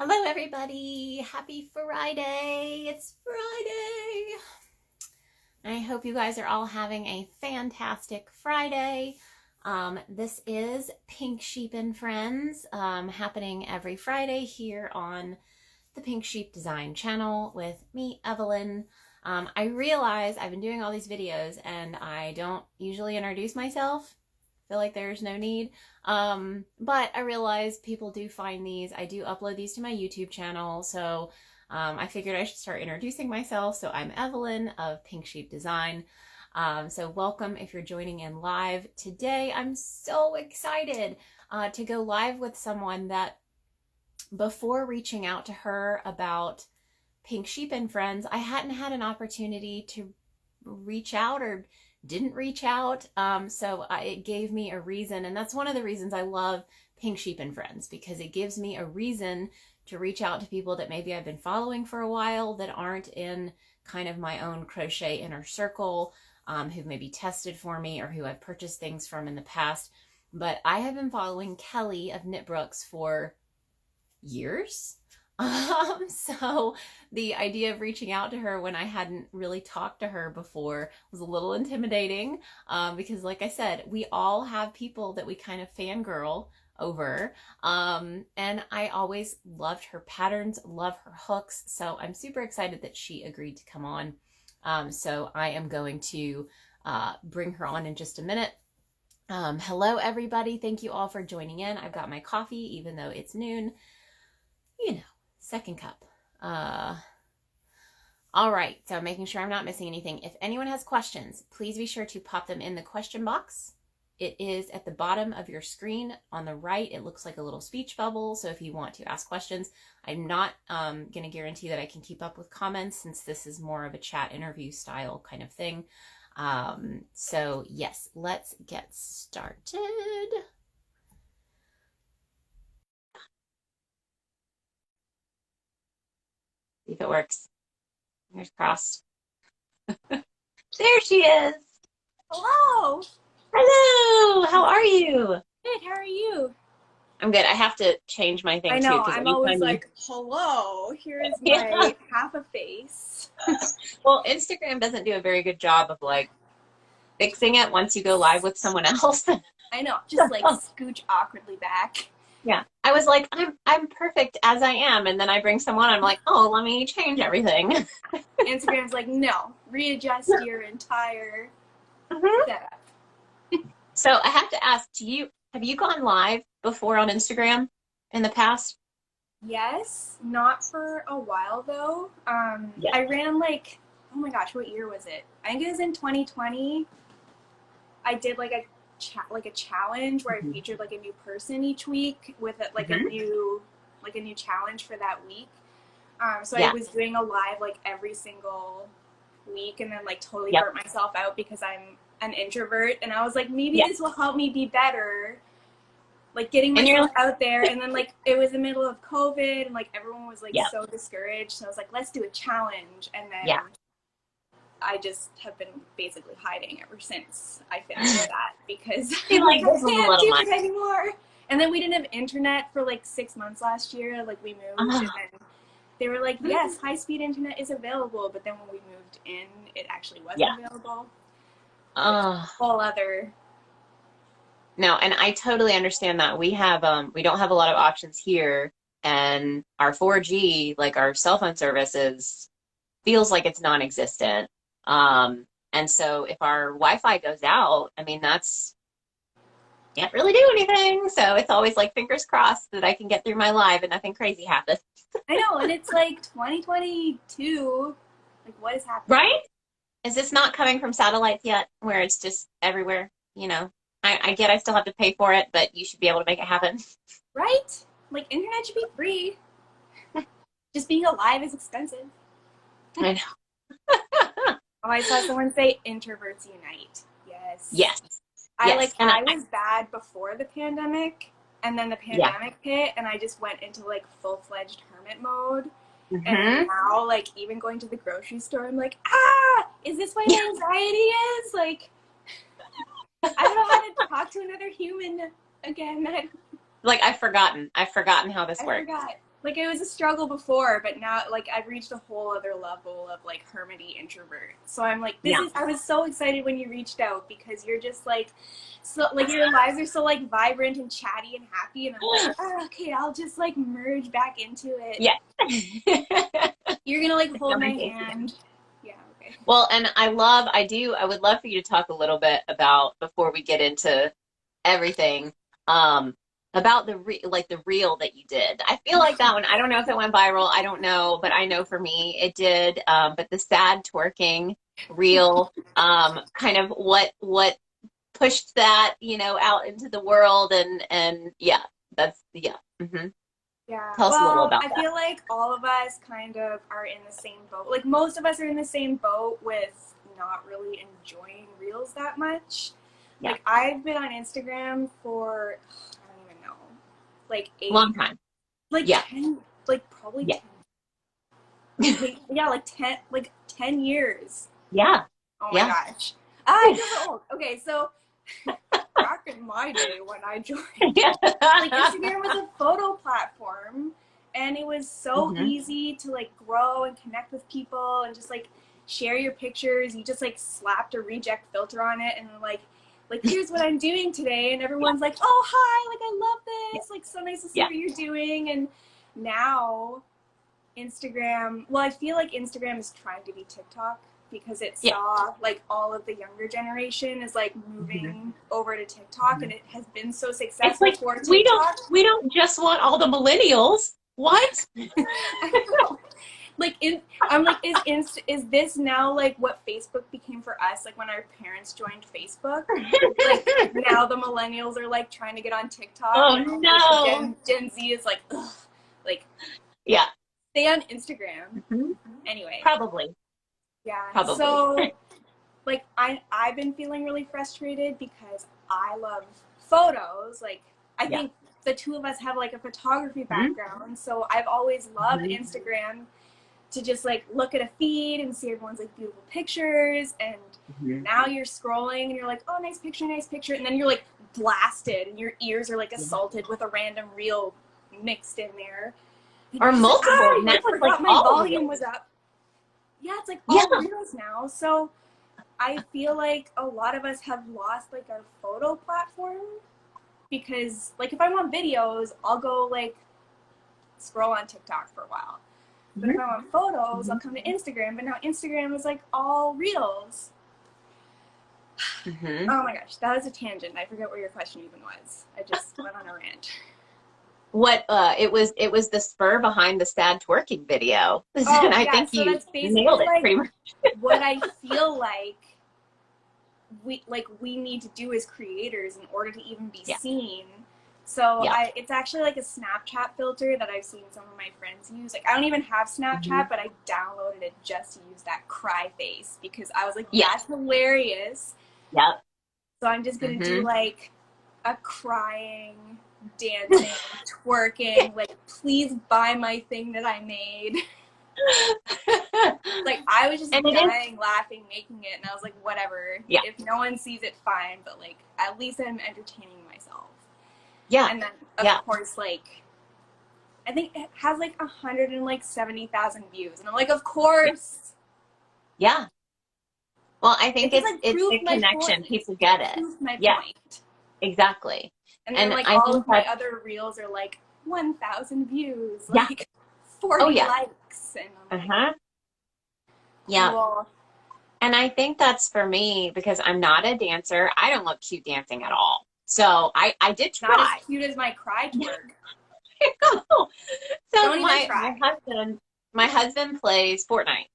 Hello, everybody. Happy Friday. It's Friday. I hope you guys are all having a fantastic Friday. This is Pink Sheep and Friends, happening every Friday here on the Pink Sheep Design channel with me, Evelyn. I realize I've been doing all these videos and I don't usually introduce myself. Feel like there's no need. But I realize people do find these. I do upload these to my YouTube channel, so I figured I should start introducing myself. So I'm Evelyn of Pink Sheep Design. So welcome if you're joining in live. Today I'm so excited to go live with someone that before reaching out to her about Pink Sheep and Friends, I hadn't had an opportunity to reach out or didn't reach out. So it gave me a reason. And that's one of the reasons I love Pink Sheep and Friends, because it gives me a reason to reach out to people that maybe I've been following for a while that aren't in kind of my own crochet inner circle, who've maybe tested for me or who I've purchased things from in the past. But I have been following Kelly of Knitbrooks for years. So the idea of reaching out to her when I hadn't really talked to her before was a little intimidating, because like I said, we all have people that we kind of fangirl over, and I always loved her patterns, love her hooks, so I'm super excited that she agreed to come on. So I am going to bring her on in just a minute. Hello everybody, thank you all for joining in. I've got my coffee even though it's noon, you know. Second cup. All right, so making sure I'm not missing anything. If anyone has questions, please be sure to pop them in the question box. It is at the bottom of your screen on the right. It looks like a little speech bubble, so if you want to ask questions, I'm not going to guarantee that I can keep up with comments since this is more of a chat interview style kind of thing. So yes, let's get started. See if it works. Fingers crossed. There she is. Hello. Hello. How are you? Good. How are you? I'm good. I have to change my thing I too know. because I'm always anytime you like, hello. Here is yeah. my half a face. Well, Instagram doesn't do a very good job of like fixing it once you go live with someone else. I know. Just like scooch awkwardly back. Yeah. I was like, I'm perfect as I am, and then I bring someone. I'm like, oh, let me change everything. Instagram's like, no, readjust your entire setup. So I have to ask, have you gone live before on Instagram in the past? Yes, not for a while though. Yeah. I ran like, oh my gosh, what year was it? I think it was in 2020. I did like a challenge where I featured like a new person each week with like a new challenge for that week. So I was doing a live like every single week, and then like totally burnt myself out because I'm an introvert, and I was like, maybe this will help me be better, like getting myself out there. And then like it was the middle of COVID, and like everyone was like so discouraged, so I was like, let's do a challenge. And then I just have been basically hiding ever since I finished that because I like, can't do it anymore. And then we didn't have internet for like 6 months last year. Like we moved, and then they were like, yes, high-speed internet is available. But then when we moved in, it actually wasn't available. Whole other. No, and I totally understand that. We have we don't have a lot of options here, and our 4G, like our cell phone services, feels like it's non-existent. And so if our Wi-Fi goes out, I mean, can't really do anything. So it's always like fingers crossed that I can get through my live and nothing crazy happens. I know, and it's like 2022. Like, what is happening? Right? Is this not coming from satellites yet, where it's just everywhere? You know, I get I still have to pay for it, but you should be able to make it happen. Right? Like, internet should be free. Just being alive is expensive. I know. Oh, I saw someone say Introverts Unite. Yes. Yes. I was bad before the pandemic, and then the pandemic hit, and I just went into like full-fledged hermit mode. And now, like, even going to the grocery store, I'm like, is this what anxiety is? Like, I don't know how to talk to another human again. Like, I've forgotten how this works. I forgot. like it was a struggle before, but now like I've reached a whole other level of like hermity introvert. So I'm like, this Yeah. is I was so excited when you reached out because you're just like so like your lives are so like vibrant and chatty and happy, and I'm like, oh, okay, I'll just like merge back into it. Yeah. You're gonna like hold my hand. Yeah, okay. Well, and I would love for you to talk a little bit about, before we get into everything, about the reel that you did. I feel like that one, I don't know if it went viral, I don't know, but I know for me it did. But the sad twerking reel, kind of what pushed that, out into the world, and yeah, that's yeah. Yeah. Tell us a little Well, about I that. feel like all of us kind of are in the same boat. Like most of us are in the same boat with not really enjoying reels that much. Yeah, Like I've been on Instagram for I don't even know, like long time. like Yeah, 10, like probably yeah, 10, like, yeah, like 10 years. yeah, Oh my yeah. gosh. I feel so old. Okay, so back in my day when I joined, like Instagram was a photo platform, and it was so hmm easy to like grow and connect with people and just like share your pictures. You just like slapped a reject filter on it and like here's what I'm doing today, and everyone's like, oh hi, like I love Yeah, this, like so nice to see yeah, what you're doing. And now Instagram, well, I feel like Instagram is trying to be TikTok because it yeah. saw like all of the younger generation is like Mhm, moving over to TikTok, and mhm. it has been so It's successful like for we don't TikTok. we don't just want all the millennials. What? I know. Like I'm like is this now like what Facebook became for us, like when our parents joined Facebook? Like now the millennials are like trying to get on TikTok, Oh and like the no. Gen Z is like, ugh, like Yeah. stay on Instagram. Mhm. Anyway, Probably. yeah. Probably. So like I've been feeling really frustrated because I love photos. Like I Yeah. think the two of us have like a photography Mhm, background, so I've always loved mhm, Instagram to just like look at a feed and see everyone's like beautiful pictures. And mhm. now you're scrolling and you're like, oh, nice picture, and then you're like blasted and your ears are like Yeah. assaulted with a random reel mixed in there, and Or you're just like, ah, multiple. I Now like it's like forgot my all volume was reels. up. Yeah, it's like Yeah. all reels now. So I feel like a lot of us have lost like our photo platform, because like if I want videos, I'll go like scroll on TikTok for a while. But if Mhm, I want photos, I'll mhm, come to Instagram. But now Instagram is like all reels. mhm. Oh my gosh, that was a tangent. I forget what your question even was. I just went on a rant. What it was the spur behind the sad twerking video. And Oh I yeah, think so you that's basically nailed it like pretty much. what I feel like we need to do as creators in order to even be Yeah. seen. So Yeah. it's actually like a Snapchat filter that I've seen some of my friends use. Like I don't even have Snapchat, Mhm. but I downloaded it just to use that cry face because I was like, Yeah. that's hilarious. Yep. So I'm just gonna do Mhm. like a crying, dancing, twerking, like please buy my thing that I made. Like I was just And it is, dying laughing making it, and I was like, whatever. yeah, If no one sees it, fine. But like, at least I'm entertaining myself. yeah, And then, of yeah, course, like I think it has like 170,000 views, and I'm like, of yeah, course. yeah. Well, I It think just it's like it's the proved my connection. point. People It get it. proved my Yeah, point. exactly. And then And like I all think of my that, other reels are like 1,000 views, yeah. like Oh 40 yeah. likes, and I'm like, Uh-huh. Yeah. cool. And I think that's for me because I'm not a dancer. I don't look cute dancing at all. So I did Not as try. cute as my cry twerk. So Don't even try. my husband plays Fortnite.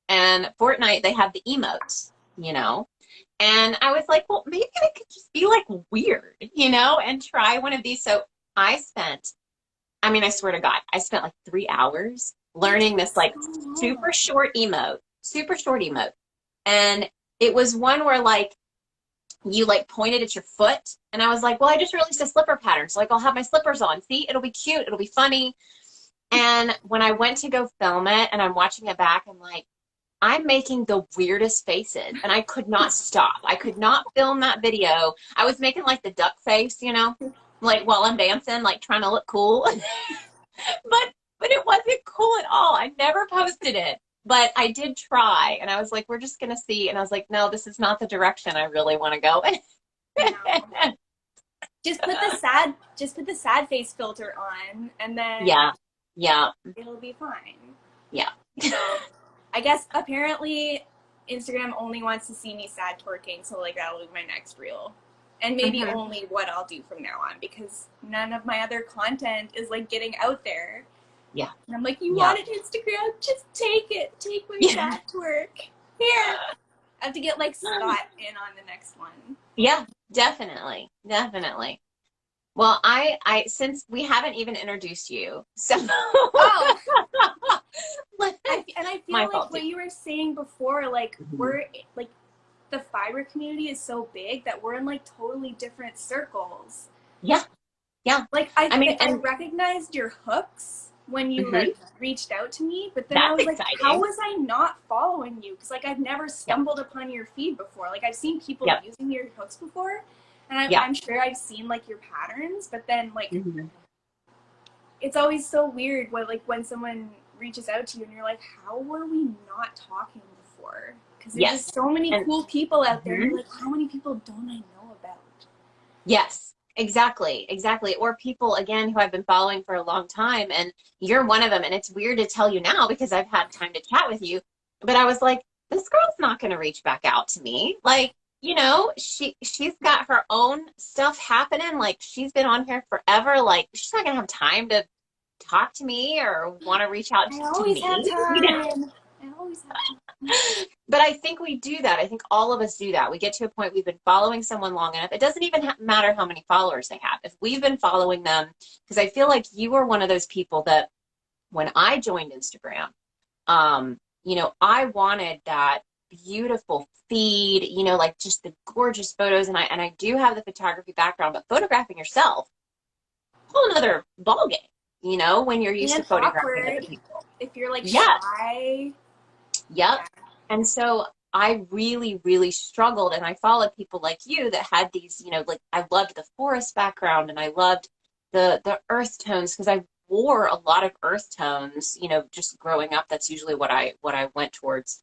And Fortnite, they have the emotes, you know? And I was like, well, maybe I could just be like weird, and try one of these. So I spent, I mean, I swear to God, I spent like 3 hours It learning this takes like so long. super short emote. And it was one where like you like pointed at your foot. And I was like, well, I just released a slipper pattern. So like I'll have my slippers on. See, it'll be cute. It'll be funny. And when I went to go film it and I'm watching it back, I'm like, I'm making the weirdest faces and I could not stop. I could not film that video. I was making like the duck face, like while I'm dancing, like trying to look cool. but posted it, but I did try, and I was like, we're just gonna see. And I was like, no, this is not the direction I really want to go in. No. Just put the sad face filter on, and then Yeah, yeah, it'll be fine. yeah. So I guess apparently Instagram only wants to see me sad twerking, so like that'll be my next reel. And maybe only what I'll do from now on, because none of my other content is like getting out there. Yeah. And I'm like, you wanted Instagram? Just take it. Take my sad twerk. Here. I have to get like Scott in on the next one. Yeah, definitely. Definitely. Well, I since we haven't even introduced you, so oh, and I feel like what too. you were saying before, like we're like the fiber community is so big that we're in like totally different circles. Yeah, yeah. Like I mean, I recognized your hooks when you like reached out to me, but then I was like, how was I not following you? Because like I've never stumbled upon your feed before. Like I've seen people using your hooks before. And I'm sure I've seen like your patterns, but then like it's always so weird when someone reaches out to you and you're like, how were we not talking before? Because there's just so many cool people out there. You're like, how many people don't I know about? Yes, exactly, exactly. Or people, again, who I've been following for a long time, and you're one of them. And it's weird to tell you now because I've had time to chat with you. But I was like, this girl's not going to reach back out to me. Like, you know, she's got her own stuff happening. Like, she's been on here forever. Like, she's not going to have time to talk to me or want to reach out to me. I always have time. But I think we do that. I think all of us do that. We get to a point, we've been following someone long enough. It doesn't even matter how many followers they have. If we've been following them, because I feel like you were one of those people that when I joined Instagram, you know, I wanted that beautiful feed, you know, like just the gorgeous photos. And I do have the photography background, but photographing yourself, whole another ballgame, you know, when you're used to photographing other people. If you're like shy. Yep. And so I really, really struggled, and I followed people like you that had these, you know, like I loved the forest background and I loved the earth tones because I wore a lot of earth tones, you know, just growing up. That's usually what I went towards.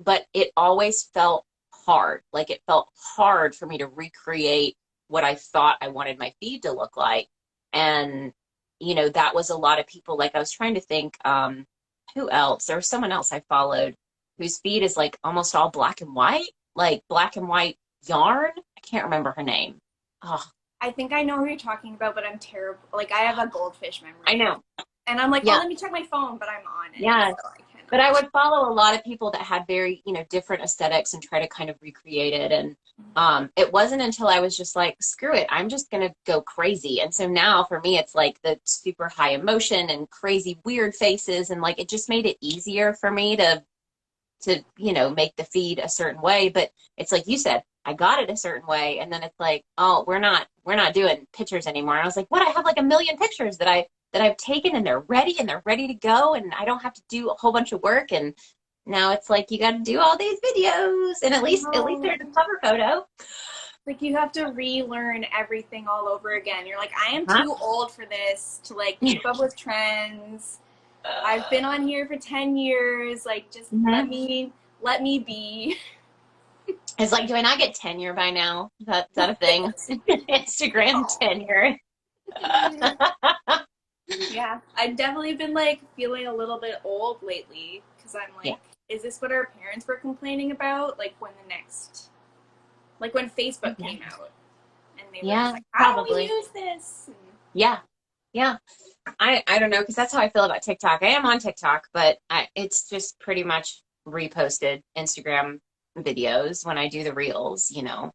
But it always felt hard. Like it felt hard for me to recreate what I thought I wanted my feed to look like. And, you know, that was a lot of people. Like I was trying to think, who else? There was someone else I followed whose feed is like almost all black and white, like black and white yarn. I can't remember her name. Oh, I think I know who you're talking about, but I'm terrible. Like I have a goldfish memory. I know. And I'm like, oh, let me check my phone, but I'm on it. Yeah. So but I would follow a lot of people that had very, you know, different aesthetics and try to kind of recreate it. And it wasn't until I was just like, screw it, I'm just going to go crazy. And so now for me, it's like the super high emotion and crazy weird faces. And like, it just made it easier for me to, you know, make the feed a certain way. But it's like you said, I got it a certain way. And then it's like, oh, we're not doing pictures anymore. And I was like, what? I have like a million pictures that I've taken and they're ready to go. And I don't have to do a whole bunch of work. And now it's like, you got to do all these videos. And at least there's a cover photo. Like you have to relearn everything all over again. You're like, I am too old for this to like keep up with trends. I've been on here for 10 years. Like, just let me be. It's like, do I not get tenure by now? Is that a thing? Instagram tenure. Yeah, I've definitely been like feeling a little bit old lately because I'm like, is this what our parents were complaining about? Like when Facebook came out and they were just like, how do we use this? And Yeah. I don't know, because that's how I feel about TikTok. I am on TikTok, but it's just pretty much reposted Instagram videos when I do the reels, you know.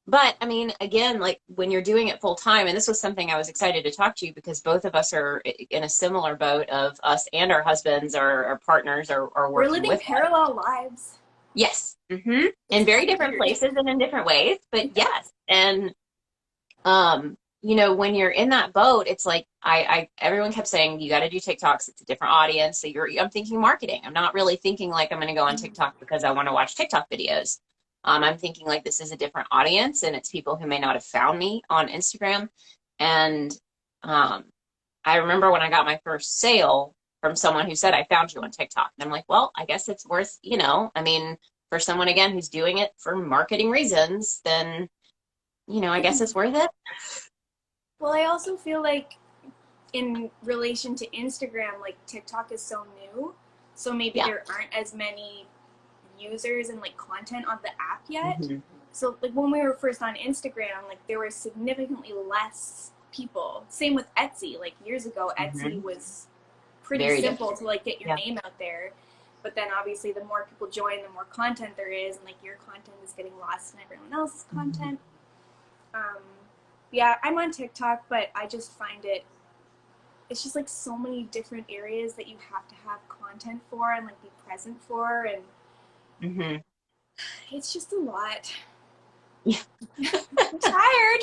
But I mean, again, like when you're doing it full time, and this was something I was excited to talk to you because both of us are in a similar boat of us and our husbands or our partners are working we're living with parallel lives. Yes. In very different places and in different ways, but yes. And, you know, when you're in that boat, it's like, everyone kept saying, you got to do TikToks. It's a different audience. So I'm thinking marketing. I'm not really thinking like I'm going to go on TikTok because I want to watch TikTok videos. I'm thinking like this is a different audience and it's people who may not have found me on Instagram. And, I remember when I got my first sale from someone who said, I found you on TikTok. And I'm like, well, I guess it's worth, you know, I mean, for someone, again, who's doing it for marketing reasons, then, you know, I guess it's worth it. Well, I also feel like in relation to Instagram, like TikTok is so new, so maybe there aren't as many users and like content on the app yet. Mm-hmm. So like when we were first on Instagram, like there were significantly less people. Same with Etsy. Like years ago, Etsy was pretty Very simple different. to like get your name out there. But then obviously the more people join, the more content there is, and like your content is getting lost in everyone else's content. Yeah, I'm on TikTok, but I just find it's just like so many different areas that you have to have content for and like be present for, and it's just a lot. Yeah. I'm tired.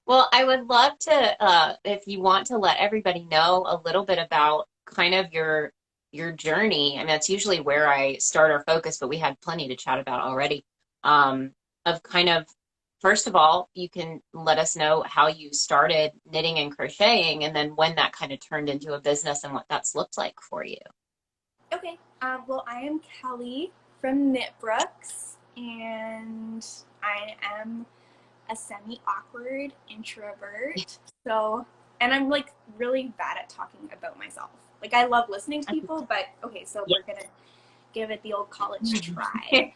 Well, I would love to, if you want to let everybody know a little bit about kind of your journey. I mean, that's usually where I start our focus, but we had plenty to chat about already. Of kind of, first of all, you can let us know how you started knitting and crocheting, and then when that kind of turned into a business and what that's looked like for you. Okay. Well, I am Kelly from Knitbrooks, and I am a semi-awkward introvert. So, and I'm like really bad at talking about myself. Like I love listening to people, but okay, so we're gonna give it the old college try.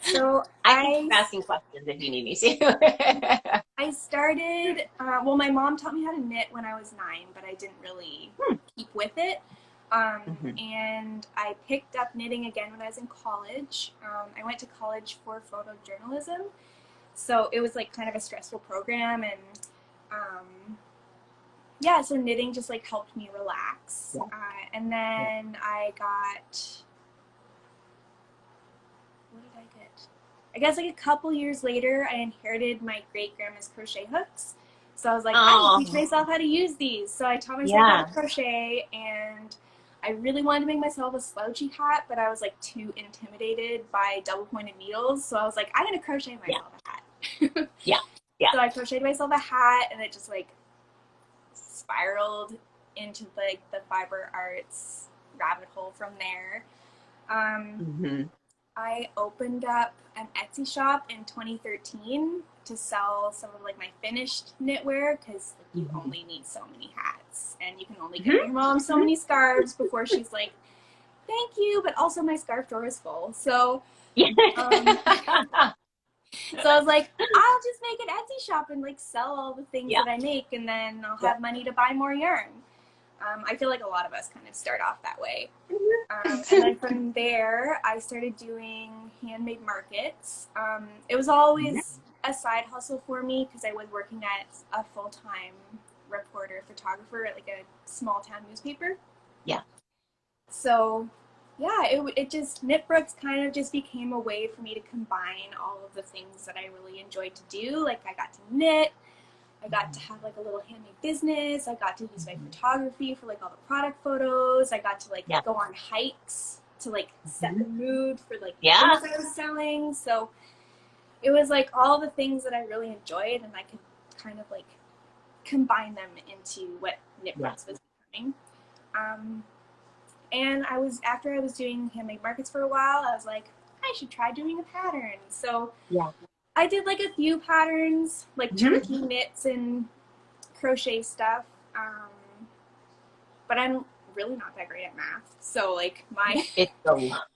So I can keep asking questions if you need me to. I started, well, my mom taught me how to knit when I was 9, but I didn't really keep with it. And I picked up knitting again when I was in college. I went to college for photojournalism. So it was like kind of a stressful program, and yeah, so knitting just like helped me relax. And then I got, what did I get? I guess like a couple years later, I inherited my great grandma's crochet hooks. So I was like, I can teach myself how to use these. So I taught myself how to crochet, and I really wanted to make myself a slouchy hat, but I was like too intimidated by double pointed needles. So I was like, I'm going to crochet myself a hat. So I crocheted myself a hat, and it just like spiraled into like the fiber arts rabbit hole from there. I opened up an Etsy shop in 2013 to sell some of like my finished knitwear, because like, you only need so many hats, and you can only give your mom so many scarves before she's like, thank you, but also my scarf drawer is full. So so I was like, I'll just make an Etsy shop and like sell all the things that I make, and then I'll have money to buy more yarn. I feel like a lot of us kind of start off that way. And then from there, I started doing handmade markets. It was always a side hustle for me because I was working at a full-time reporter, photographer at like a small town newspaper. So yeah, it just, Knitbrooks kind of just became a way for me to combine all of the things that I really enjoyed to do. Like I got to knit, I got to have like a little handmade business, I got to use my photography for like all the product photos, I got to like go on hikes to like set the mood for like things I was selling. So it was like all the things that I really enjoyed, and I could kind of like combine them into what Knitbrooks was becoming. And after I was doing handmade markets for a while, I was like, I should try doing a pattern. So I did like a few patterns, like turkey knits and crochet stuff. But I'm really not that great at math. So like it's a lot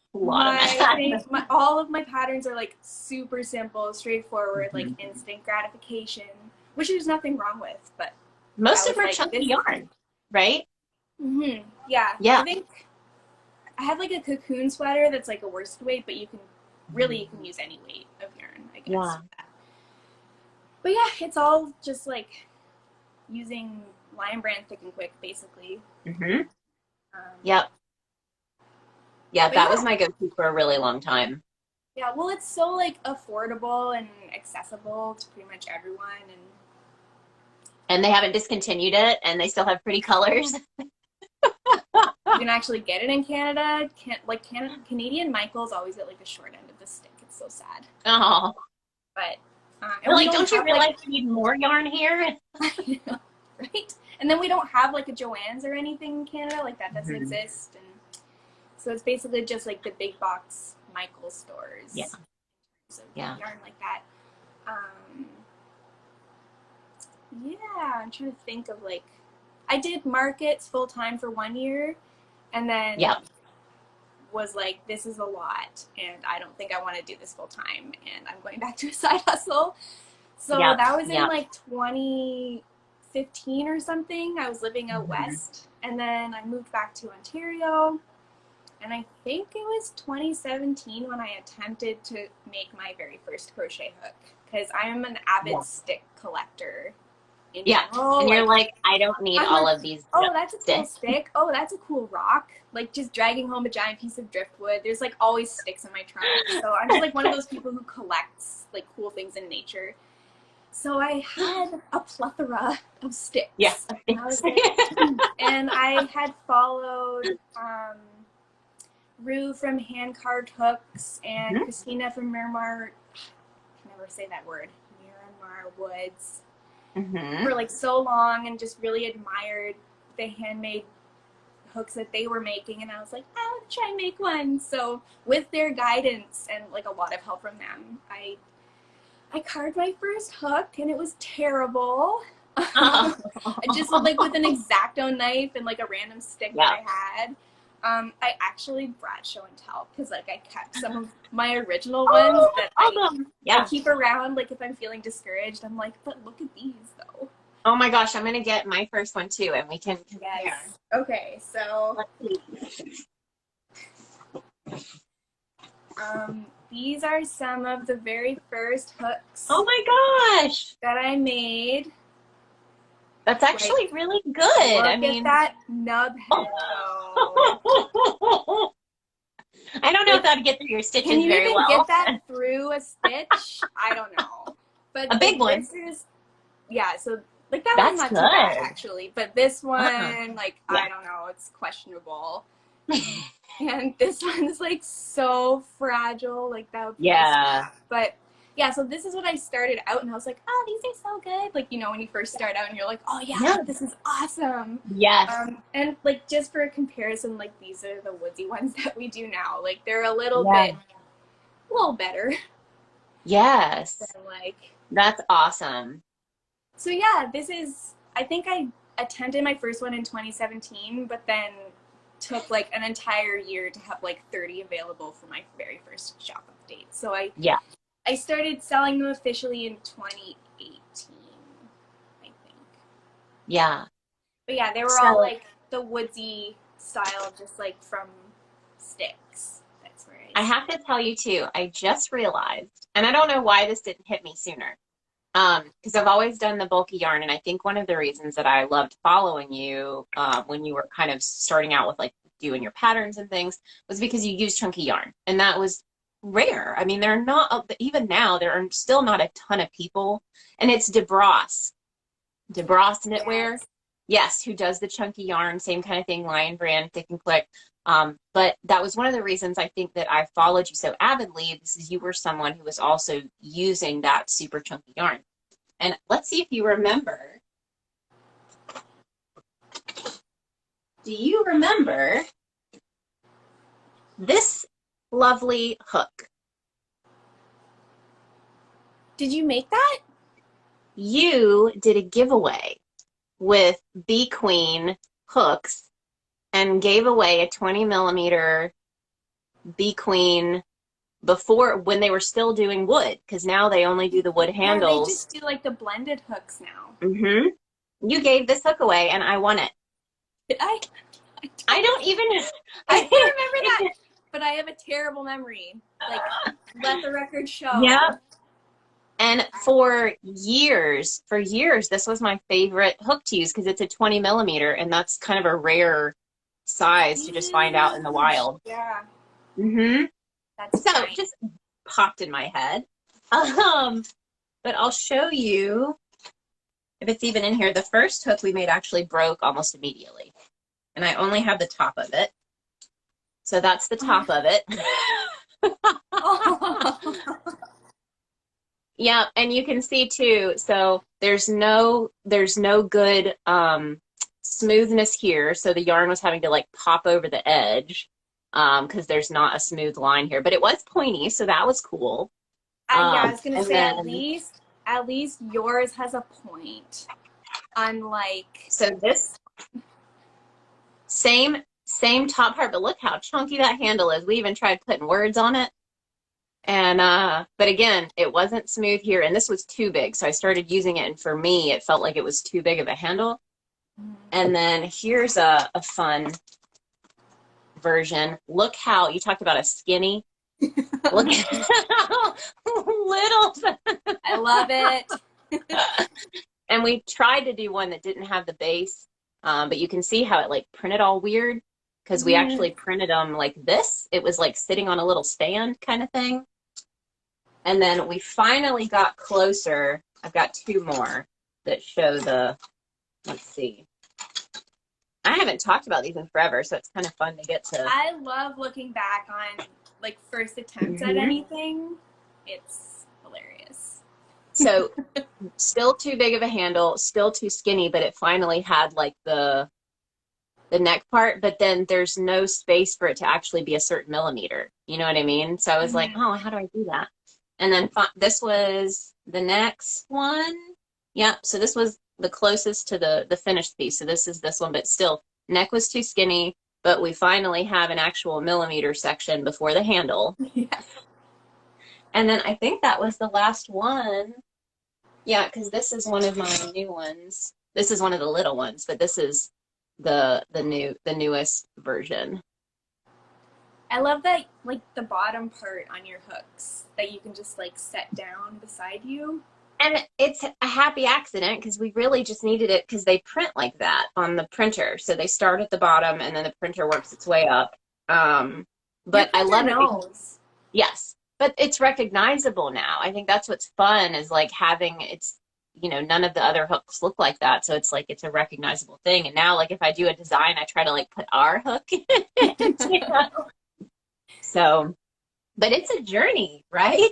all of my patterns are like super simple, straightforward, like instant gratification, which there's nothing wrong with. But most of them are chunky yarn, right? Yeah. I think I have like a cocoon sweater that's like a worsted weight, but you can use any weight of yarn, I guess. But yeah, it's all just like using Lion Brand Thick and Quick, basically. That was my go-to for a really long time. Yeah, well, it's so like affordable and accessible to pretty much everyone, and they haven't discontinued it, and they still have pretty colors. You can actually get it in Canada. Canadian Michaels always get like the short end of the stick. It's so sad. Oh, but like, don't you realize you need more yarn here? Right? And then we don't have like a Joann's or anything in Canada, like that doesn't exist. And so it's basically just like the big box Michael's stores. Yeah. So Yeah. yarn like that. Yeah, I'm trying to think of like, I did markets full time for 1 year, and then was like, this is a lot, and I don't think I want to do this full time, and I'm going back to a side hustle. So that was in like 2015 or something. I was living out west, and then I moved back to Ontario, and I think it was 2017 when I attempted to make my very first crochet hook, because I'm an avid stick collector. General. And you're like, I don't need all of these. Oh, that's a cool stick. Oh, that's a cool rock. Like just dragging home a giant piece of driftwood. There's like always sticks in my trunk. So I'm just like one of those people who collects like cool things in nature. So I had a plethora of sticks. Yes. And I had followed Rue from Hand Carved Hooks and Christina from Miramar. I can never say that word. Miramar Woods. For like so long, and just really admired the handmade hooks that they were making, and I was like, I want to try and make one. So with their guidance and like a lot of help from them, I carved my first hook, and it was terrible. I just like with an X-Acto knife and like a random stick that I had. I actually brought show and tell, because like I kept some of my original ones that I keep around, like if I'm feeling discouraged. I'm like, but look at these though. Oh my gosh, I'm gonna get my first one too, and we can compare. Yes. Okay, so these are some of the very first hooks. Oh my gosh, that I made. That's actually really good. I mean, that nub head though. I don't know if that'd get through your stitches Can you very even well. get that through a stitch? I don't know. But a big one. So like that one's not too bad actually. But this one, like I don't know, it's questionable. And this one's like so fragile, like that would be but yeah, so this is what I started out, and I was like, oh, these are so good. Like, you know, when you first start out and you're like, oh yeah, this is awesome. Yes. And like just for a comparison, like these are the woodsy ones that we do now. Like they're a little better. Yes. Than, like, that's awesome. So yeah, this is, I think I attended my first one in 2017, but then took like an entire year to have like 30 available for my very first shop update. So I started selling them officially in 2018, I think. Yeah. But yeah, they were all like the woodsy style, just like from sticks. That's where I have to tell you too, I just realized, and I don't know why this didn't hit me sooner, because I've always done the bulky yarn, and I think one of the reasons that I loved following you when you were kind of starting out with like doing your patterns and things was because you used chunky yarn, and that was rare. I mean, there are not, even now, there are still not a ton of people, and it's DeBross Knitwear, who does the chunky yarn, same kind of thing, Lion Brand, Thick and Quick. But that was one of the reasons I think that I followed you so avidly. This is, you were someone who was also using that super chunky yarn. And let's see if you remember. Do you remember this lovely hook? Did you make that? You did a giveaway with Bee Queen hooks and gave away a 20 millimeter Bee Queen before, when they were still doing wood, because now they only do the wood handles. They just do like the blended hooks now. You gave this hook away and I won it. Did I? I don't even I can't remember that, but I have a terrible memory. Like, let the record show. Yeah. And for years, this was my favorite hook to use because it's a 20 millimeter, and that's kind of a rare size to just find out in the wild. Yeah. That's so nice. Just popped in my head. But I'll show you if it's even in here. The first hook we made actually broke almost immediately, and I only have the top of it. So that's the top of it. Yeah, and you can see too, so there's no good smoothness here. So the yarn was having to like pop over the edge because there's not a smooth line here, but it was pointy. So that was cool. Yeah, I was gonna And say then, at least yours has a point, unlike so this same top part, but look how chunky that handle is. We even tried putting words on it. And but again, it wasn't smooth here, and this was too big. So I started using it, and for me, it felt like it was too big of a handle. And then here's a fun version. Look how you talked about a skinny. Look how little. I love it. And we tried to do one that didn't have the base, but you can see how it like printed all weird because we actually printed them like this. It was like sitting on a little stand kind of thing. And then we finally got closer. I've got two more that show the, let's see. I haven't talked about these in forever, so it's kind of fun to get to. I love looking back on like first attempts at anything. It's hilarious. So still too big of a handle, still too skinny, but it finally had like the neck part, but then there's no space for it to actually be a certain millimeter. You know what I mean? So I was like, oh, how do I do that? And then this was the next one. Yeah, so this was the closest to the finished piece. So this is this one, but still neck was too skinny, but we finally have an actual millimeter section before the handle. Yeah. And then I think that was the last one. Yeah, because this is one of my new ones. This is one of the little ones, but this is the newest version. I love that, like the bottom part on your hooks that you can just like set down beside you. And it's a happy accident because we really just needed it because they print like that on the printer. So they start at the bottom and then the printer works its way up. But I love it. Yes, but it's recognizable now. I think that's what's fun is like having it's, you know, none of the other hooks look like that. So it's like it's a recognizable thing. And now like if I do a design, I try to like put our hook in it, you know? So, but it's a journey, right?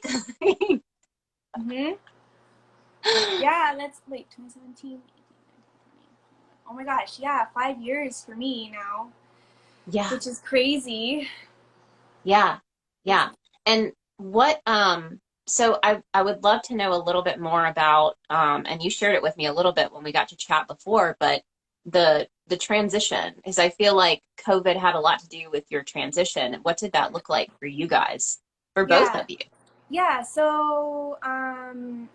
Yeah, let's wait, 2017, 18, 19, 20. Oh my gosh, yeah, 5 years for me now. Yeah. Which is crazy. Yeah. Yeah. And what, so I would love to know a little bit more about, and you shared it with me a little bit when we got to chat before, but the transition, is I feel like COVID had a lot to do with your transition. What did that look like for you guys, for both of you? Yeah, so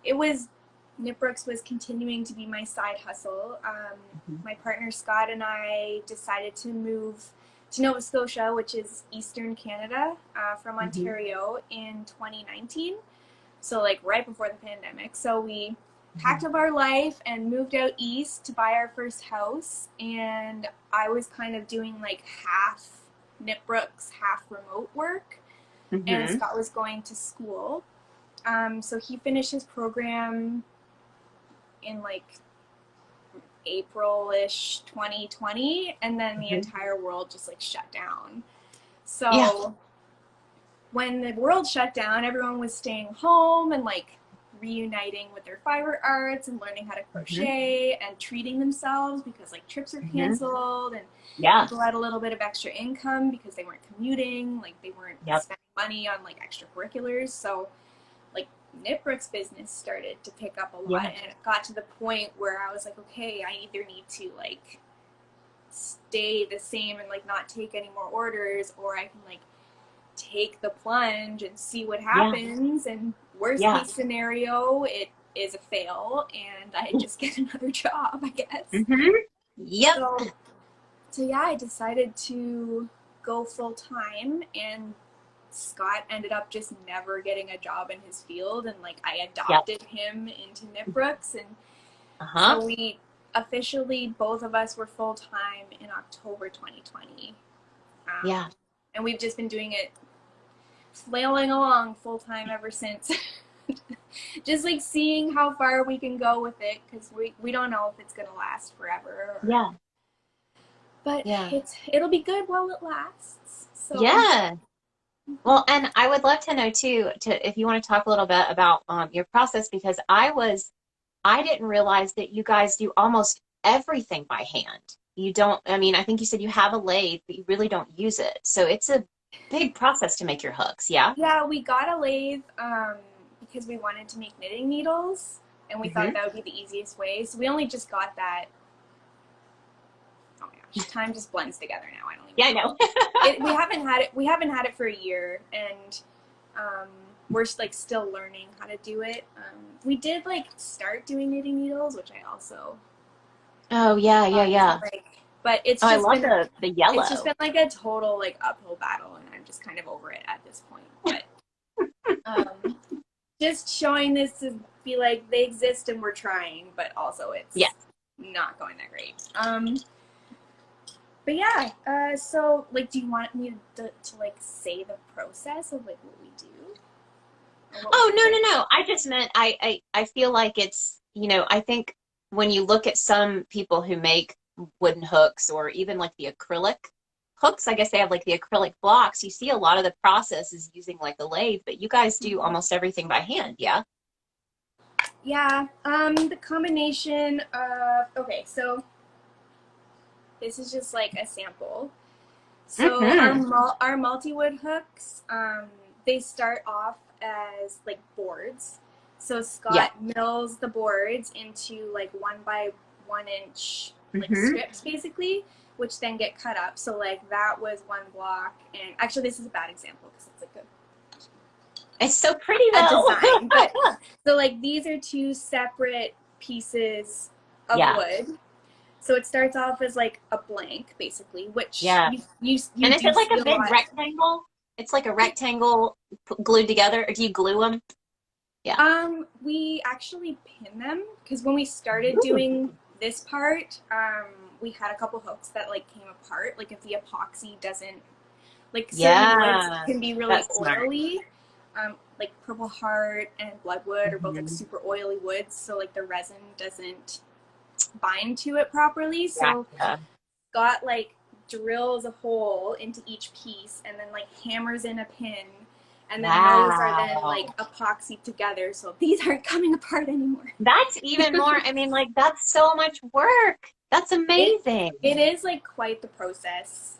it was, Knitbrooks was continuing to be my side hustle. My partner Scott and I decided to move to Nova Scotia, which is Eastern Canada, from Ontario in 2019. So like right before the pandemic. So we packed up our life and moved out east to buy our first house. And I was kind of doing like half Knitbrooks, half remote work. And Scott was going to school. So he finished his program in like April-ish 2020, and then the entire world just like shut down. So when the world shut down, everyone was staying home and like reuniting with their fiber arts and learning how to crochet and treating themselves because like trips are canceled and people had a little bit of extra income because they weren't commuting, like they weren't spending money on like extracurriculars. So like Knitbrooks business started to pick up a lot, and it got to the point where I was like, okay, I either need to like stay the same and like not take any more orders, or I can like take the plunge and see what happens. And worst case scenario, it is a fail and I just get another job, I guess. So yeah, I decided to go full time, and Scott ended up just never getting a job in his field, and like I adopted him into Knitbrooks, and so we officially, both of us were full time in October 2020. And we've just been doing it, flailing along full time ever since. Just like seeing how far we can go with it, because we don't know if it's gonna last forever. But it'll be good while it lasts. So. Well, and I would love to know too, if you want to talk a little bit about your process, because I didn't realize that you guys do almost everything by hand. you don't, I mean, I think you said you have a lathe, but you really don't use it. So it's a big process to make your hooks, yeah? Yeah, we got a lathe because we wanted to make knitting needles, and we thought Hmm. that would be the easiest way. So we only just got that. Oh my gosh, time just blends together now. I don't even Yeah, I know. know. We haven't had it. We haven't had it for a year, and we're like still learning how to do it. We did like start doing knitting needles, which I also Oh, yeah, yeah, thought yeah. like, but Oh, I love the it's just yellow. been like a total like uphill battle, and I'm just kind of over it at this point. But just showing this to be like they exist and we're trying, but also Yeah. it's not going that great. But yeah, so like, do you want me to like say the process of like what we do? Or what was Oh, your no, question? no, no. I just meant I feel like it's, I think when you look at some people who make wooden hooks or even like the acrylic hooks, I guess they have like the acrylic blocks, you see a lot of the process is using like a lathe, but you guys do almost everything by hand, yeah? Yeah, the combination of, okay, so this is just like a sample. So Mm-hmm. our multi-wood hooks, they start off as like boards. So Yeah. Scott mills the boards into like 1 by 1 inch like Mm-hmm. strips basically, which then get cut up. So like that was one block, and actually this is a bad example because it's like It's so pretty a though. design, but so like these are two separate pieces of Yeah. wood. So it starts off as like a blank, basically, which Yeah. you And is do it like see a a big lot. rectangle? It's like a rectangle glued together, or do you glue them? Yeah. We actually pin them because when we started Ooh. doing this part, we had a couple hooks that like came apart. Like if the epoxy doesn't, like certain woods Yeah. can be really That's smart. oily. Like Purple Heart and Bloodwood are both like Hmm. super oily woods, so like the resin doesn't bind to it properly. So Gotcha. Scott like drills a hole into each piece and then like hammers in a pin, and then those are then like Wow. epoxied together, so these aren't coming apart anymore. That's even more, I mean, like, that's so much work. That's it amazing. it is like quite the process.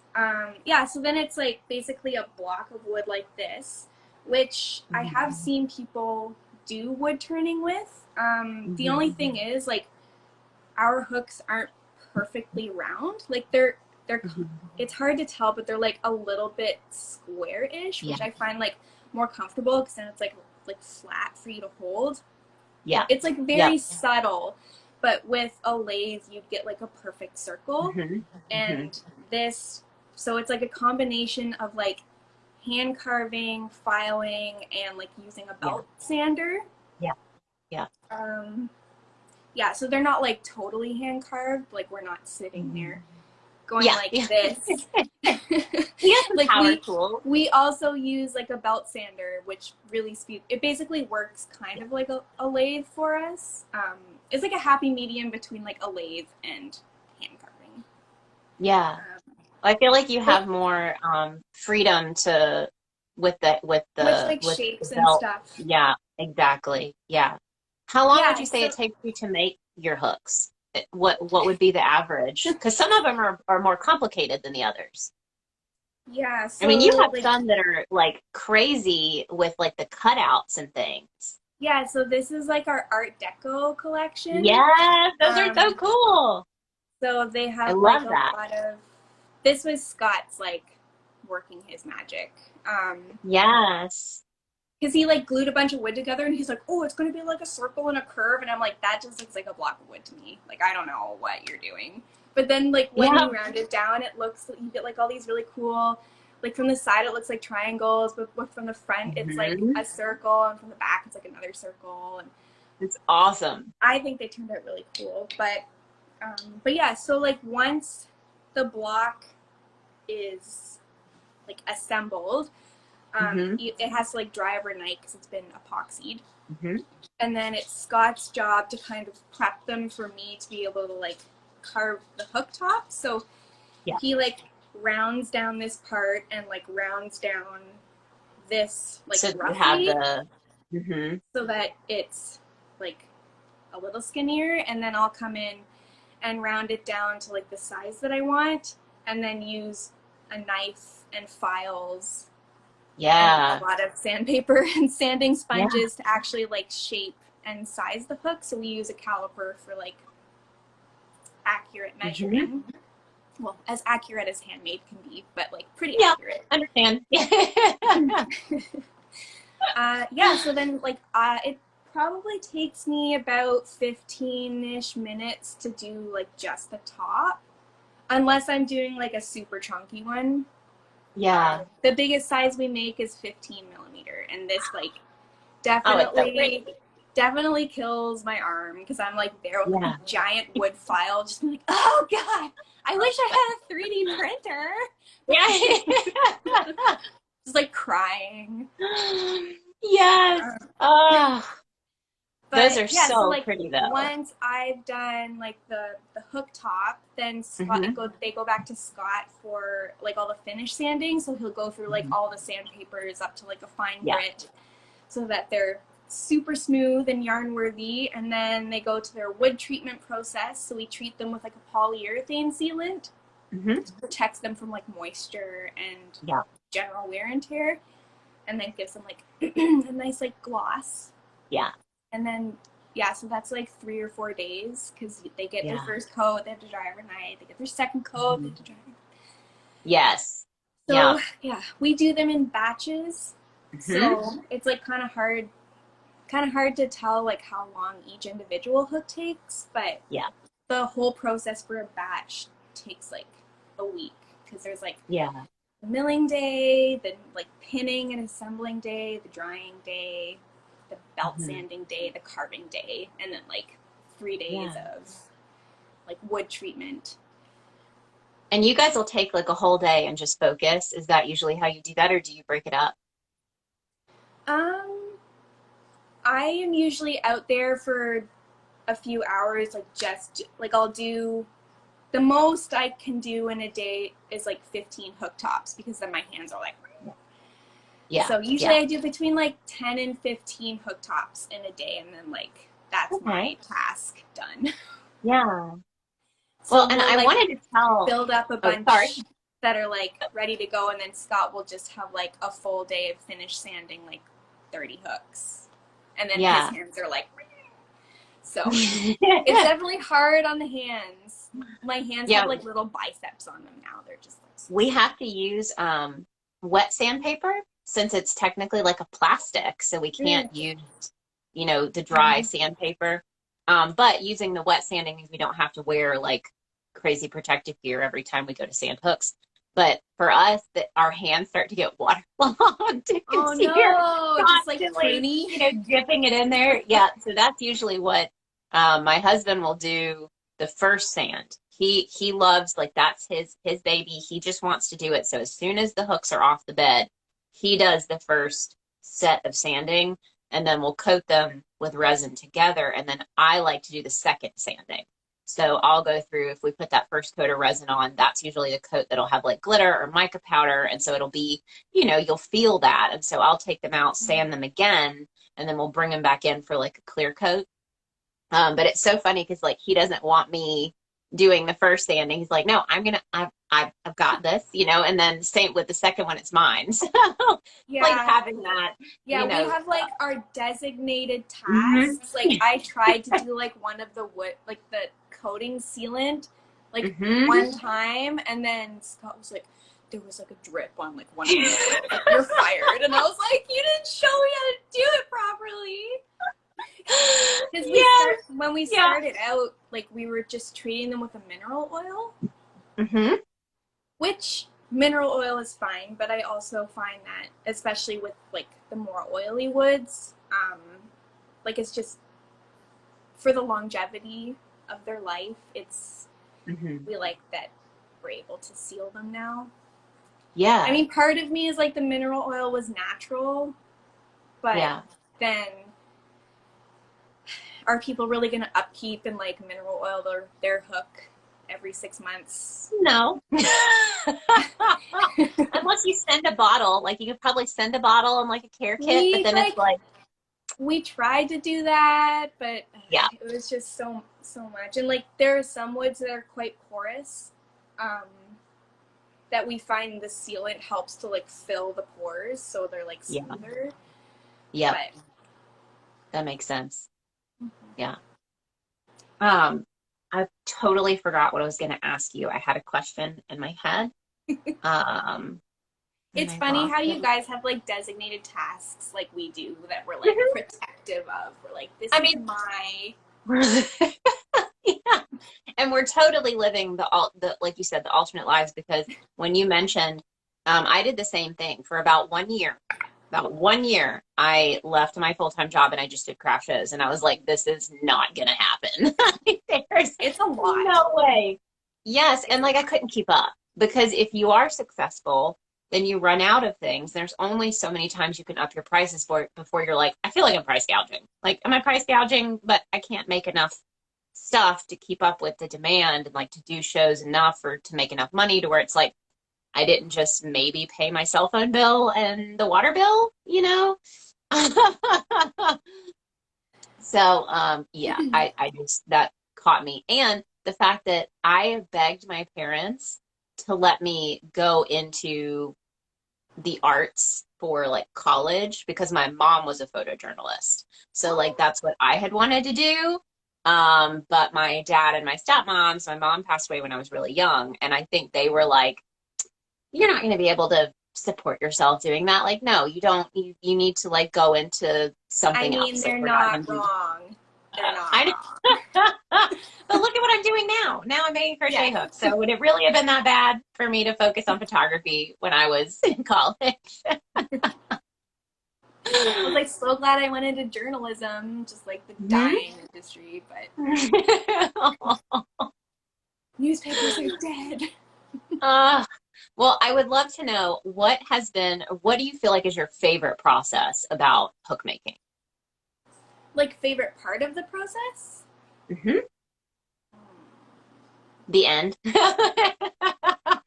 Yeah, so then it's like basically a block of wood like this, which I have Mhm. seen people do wood turning with. The Mhm. only thing is like our hooks aren't perfectly round. Like they're Mhm. it's hard to tell, but they're like a little bit square-ish, Yeah. which I find like more comfortable because then it's like flat for you to hold. Yeah. It's like Yep. very subtle, but with a lathe you'd get like a perfect circle. Mhm. Mhm. And this, so it's like a combination of like hand carving, filing, and like using a Yeah. belt sander. Yeah. Yeah. Um, yeah, so they're not like totally hand carved. Like we're not sitting Mhm. there going Yeah. like Yeah. this. He has some Like power tools. we also use like a belt sander, which really speed. It basically works kind Yeah. of like a lathe for us. It's like a happy medium between like a lathe and hand carving. Yeah. Um, I feel like you but have more freedom to with with like the shapes and belt. stuff. Yeah, exactly. Yeah. How long would Yeah. you say it So takes you to make your hooks? What would be the average? Because some of them are more complicated than the others. yeah. I mean, you So have like some that are like crazy with like the cutouts and things. yeah. So this is like our Art Deco collection. Yes, those are so Um, cool. so they I have like love a that. lot of. This was Scott's like working his magic. Yes. Because he like glued a bunch of wood together and he's like, oh, it's going to be like a circle and a curve. And I'm like, that just looks like a block of wood to me. Like, I don't know what you're doing. But then, like, when Yeah. you round it down, it looks, you get like all these really cool, like from the side, it looks like triangles, but from the front, it's like Hmm. a circle. And from the back, it's like another circle. And It's awesome. I think they turned out really cool. But yeah, so like once the block is like assembled, Hmm. it has to like dry overnight because it's been epoxied. Hmm. And then it's Scott's job to kind of prep them for me to be able to like carve the hook top. So Yeah. he like rounds down this part and like rounds down this like So you have roughly the, hmm so that it's like a little skinnier, and then I'll come in and round it down to like the size that I want, and then use a knife and files and a lot of sandpaper and sanding sponges to actually like shape and size the hook. So we use a caliper for like accurate measuring. Well, as accurate as handmade can be, but like pretty accurate. Understand. So then like it probably takes me about 15-ish minutes to do like just the top, unless I'm doing like a super chunky one. Yeah. The biggest size we make is 15 millimeter, and this like definitely kills my arm because I'm like there with a giant wood file, just like, oh god, I wish I had a 3D printer. Yeah. Just like crying. Yes. Those are so like, pretty though. Once I've done like the hook top, then Scott they go back to Scott for like all the finish sanding. So he'll go through like all the sandpapers up to like a fine grit, so that they're super smooth and yarn worthy. And then they go to their wood treatment process. So we treat them with like a polyurethane sealant, which protects them from like moisture and general wear and tear, and then gives them like a nice like gloss. Yeah. And then, so that's like 3 or 4 days because they get their first coat, they have to dry overnight. They get their second coat, they have to dry overnight. Yes. So, we do them in batches. So it's like kind of hard to tell like how long each individual hook takes. But the whole process for a batch takes like a week because there's like the milling day, the like pinning and assembling day, the drying day, the belt sanding day, the carving day, and then like 3 days of like wood treatment. And you guys will take like a whole day and just focus. Is that usually how you do that, or do you break it up? I am usually out there for a few hours, like just like I'll do the most I can do in a day is like 15 hook tops because then my hands are like so usually I do between like 10 and 15 hook tops in a day, and then like that's my task done. Yeah. So well, and I wanted to build up a bunch that are like ready to go, and then Scott will just have like a full day of finish sanding like 30 hooks, and then his hands are like so it's definitely hard on the hands. My hands have like little biceps on them now. They're just like we have to use wet sandpaper since it's technically like a plastic, so we can't use the dry sandpaper, but using the wet sanding means we don't have to wear like crazy protective gear every time we go to sand hooks. But for us, our hands start to get waterlogged. Just like pruny, dipping it in there. So that's usually what my husband will do the first sand. He loves, like, that's his baby. He just wants to do it. So as soon as the hooks are off the bed, he does the first set of sanding, and then we'll coat them with resin together. And then I like to do the second sanding. So I'll go through, if we put that first coat of resin on, that's usually the coat that'll have like glitter or mica powder. And so it'll be, you'll feel that. And so I'll take them out, sand them again, and then we'll bring them back in for like a clear coat. But it's so funny because like he doesn't want me doing the first sanding. He's like, no, I've got this, and then same with the second one, it's mine. So like having that. We have like our designated tasks. Like I tried to do like one of the wood, like the coating sealant, like one time, and then Scott was like, there was like a drip on like one of them. Like, you're fired. And I was like, you didn't show me how to do it properly. Because when we started out, like we were just treating them with a mineral oil, which mineral oil is fine, but I also find that, especially with like the more oily woods, like it's just for the longevity of their life, it's we like that we're able to seal them now. I mean, part of me is like the mineral oil was natural, but then are people really going to upkeep and like mineral oil their hook every 6 months? No. Unless you send a bottle, like you could probably send a bottle and like a care kit, but then it's like, We tried to do that, but Yeah. it was just so much. And like there are some woods that are quite porous, that we find the sealant helps to like fill the pores, so they're like Yeah. smoother. Yeah. But That makes sense. Yeah. I totally forgot what I was going to ask you. I had a question in my head. And it's I funny lost how it. you guys have like designated tasks like we do that we're like protective of. We're like, this I is mean, my yeah. And we're totally living the like you said, the alternate lives, because when you mentioned, I did the same thing for about 1 year. About 1 year, I left my full-time job and I just did craft shows. And I was like, this is not gonna happen. There's it's a lot. no way. Yes, and like I couldn't keep up, because if you are successful, then you run out of things. There's only so many times you can up your prices before you're like, I feel like I'm price gouging. Like, am I price gouging? But I can't make enough stuff to keep up with the demand and like to do shows enough or to make enough money to where it's like I didn't just maybe pay my cell phone bill and the water bill, you know? So, yeah, I just, that caught me. And the fact that I begged my parents to let me go into the arts for like college because my mom was a photojournalist. So like that's what I had wanted to do. But my dad and my stepmom, so my mom passed away when I was really young, and I think they were like, you're not going to be able to support yourself doing that. Like, no, you don't. You need to like go into something else. Like, They're we're not not going to. wrong. They're not I wrong. But look at what I'm doing now. Now I'm making crochet Yeah. hooks. So would it really have been that bad for me to focus on photography when I was in college? I was like so glad I went into journalism, just like the dying industry, but newspapers are dead. Well, I would love to know what do you feel like is your favorite process about hook making? Like favorite part of the process? Mm-hmm. The end.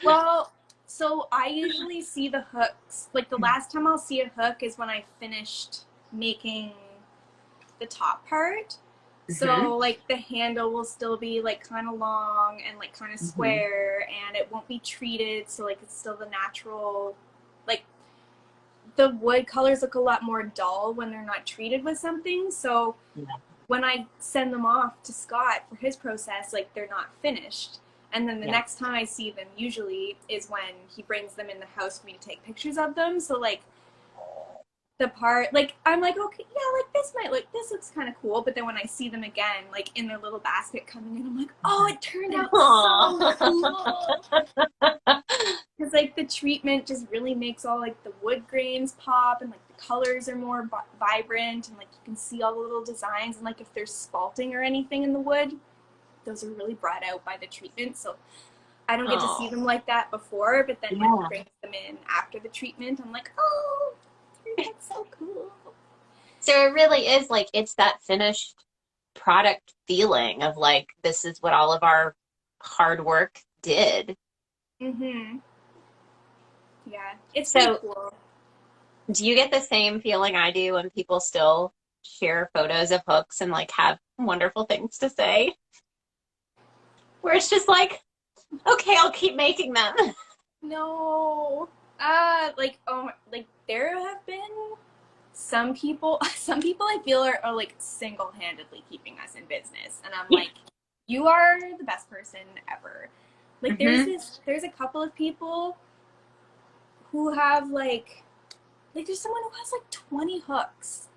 Well, so I usually see the hooks, like the last time I'll see a hook is when I finished making the top part. So like the handle will still be like kind of long and like kind of square, and it won't be treated, so like it's still the natural, like the wood colors look a lot more dull when they're not treated with something. So when I send them off to Scott for his process, like they're not finished. And then the next time I see them usually is when he brings them in the house for me to take pictures of them. So like the part, like I'm like, okay, yeah, like this looks kind of cool. But then when I see them again, like in their little basket coming in, I'm like, oh, it turned out so cool. Because like the treatment just really makes all like the wood grains pop, and like the colors are more vibrant, and like you can see all the little designs, and like if there's spalting or anything in the wood, those are really brought out by the treatment. So I don't get to see them like that before, but then when he brings them in after the treatment, I'm like, oh, that's so cool. So it really is like, it's that finished product feeling of like, this is what all of our hard work did. Yeah, it's so cool. Do you get the same feeling I do when people still share photos of hooks and like have wonderful things to say? Where it's just like, okay, I'll keep making them. No. Like there have been some people I feel are like single-handedly keeping us in business, and I'm like, you are the best person ever. Like there's a couple of people who have like there's someone who has like 20 hooks.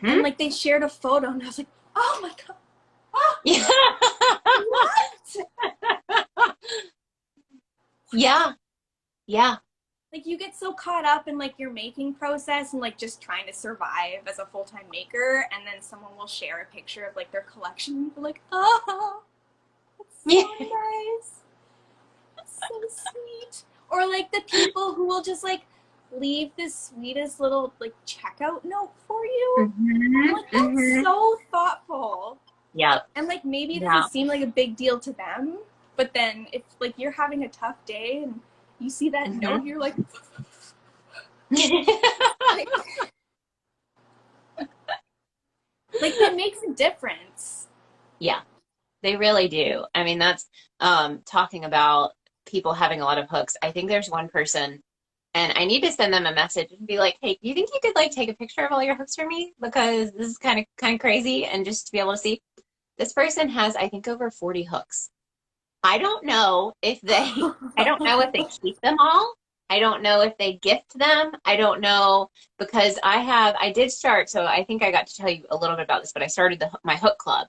And like they shared a photo, and I was like, oh my god. Oh, what? Yeah. Like you get so caught up in like your making process and like just trying to survive as a full-time maker, and then someone will share a picture of like their collection, and you're like, oh, that's so nice. That's so sweet. Or like the people who will just like leave the sweetest little like checkout note for you. I'm like, that's so thoughtful. Yeah. And like maybe it doesn't seem like a big deal to them, but then if like you're having a tough day and you see that note, you're like, Like, it makes a difference. Yeah, they really do. I mean, that's talking about people having a lot of hooks. I think there's one person, and I need to send them a message and be like, "Hey, do you think you could like take a picture of all your hooks for me? Because this is kind of crazy, and just to be able to see." This person has, I think, over 40 hooks. I don't know if they, I don't know if they keep them all. I don't know if they gift them. I don't know because I did start, so I think I got to tell you a little bit about this, but I started my hook club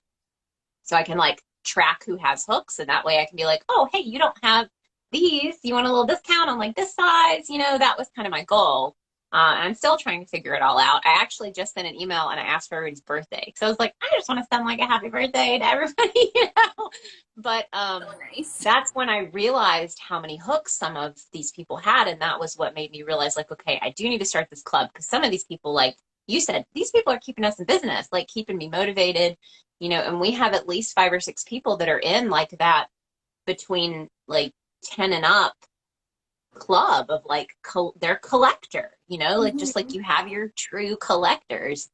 so I can like track who has hooks, and that way I can be like, oh, hey, you don't have these. You want a little discount on like this size? That was kind of my goal. And I'm still trying to figure it all out. I actually just sent an email and I asked for everybody's birthday. So I was like, I just want to send like a happy birthday to everybody. But So nice. that's when I realized how many hooks some of these people had. And that was what made me realize, like, okay, I do need to start this club because some of these people, like you said, these people are keeping us in business, like keeping me motivated, and we have at least 5 or 6 people that are in like that between like 10 and up club of like they're collector, like just like you have your true collectors.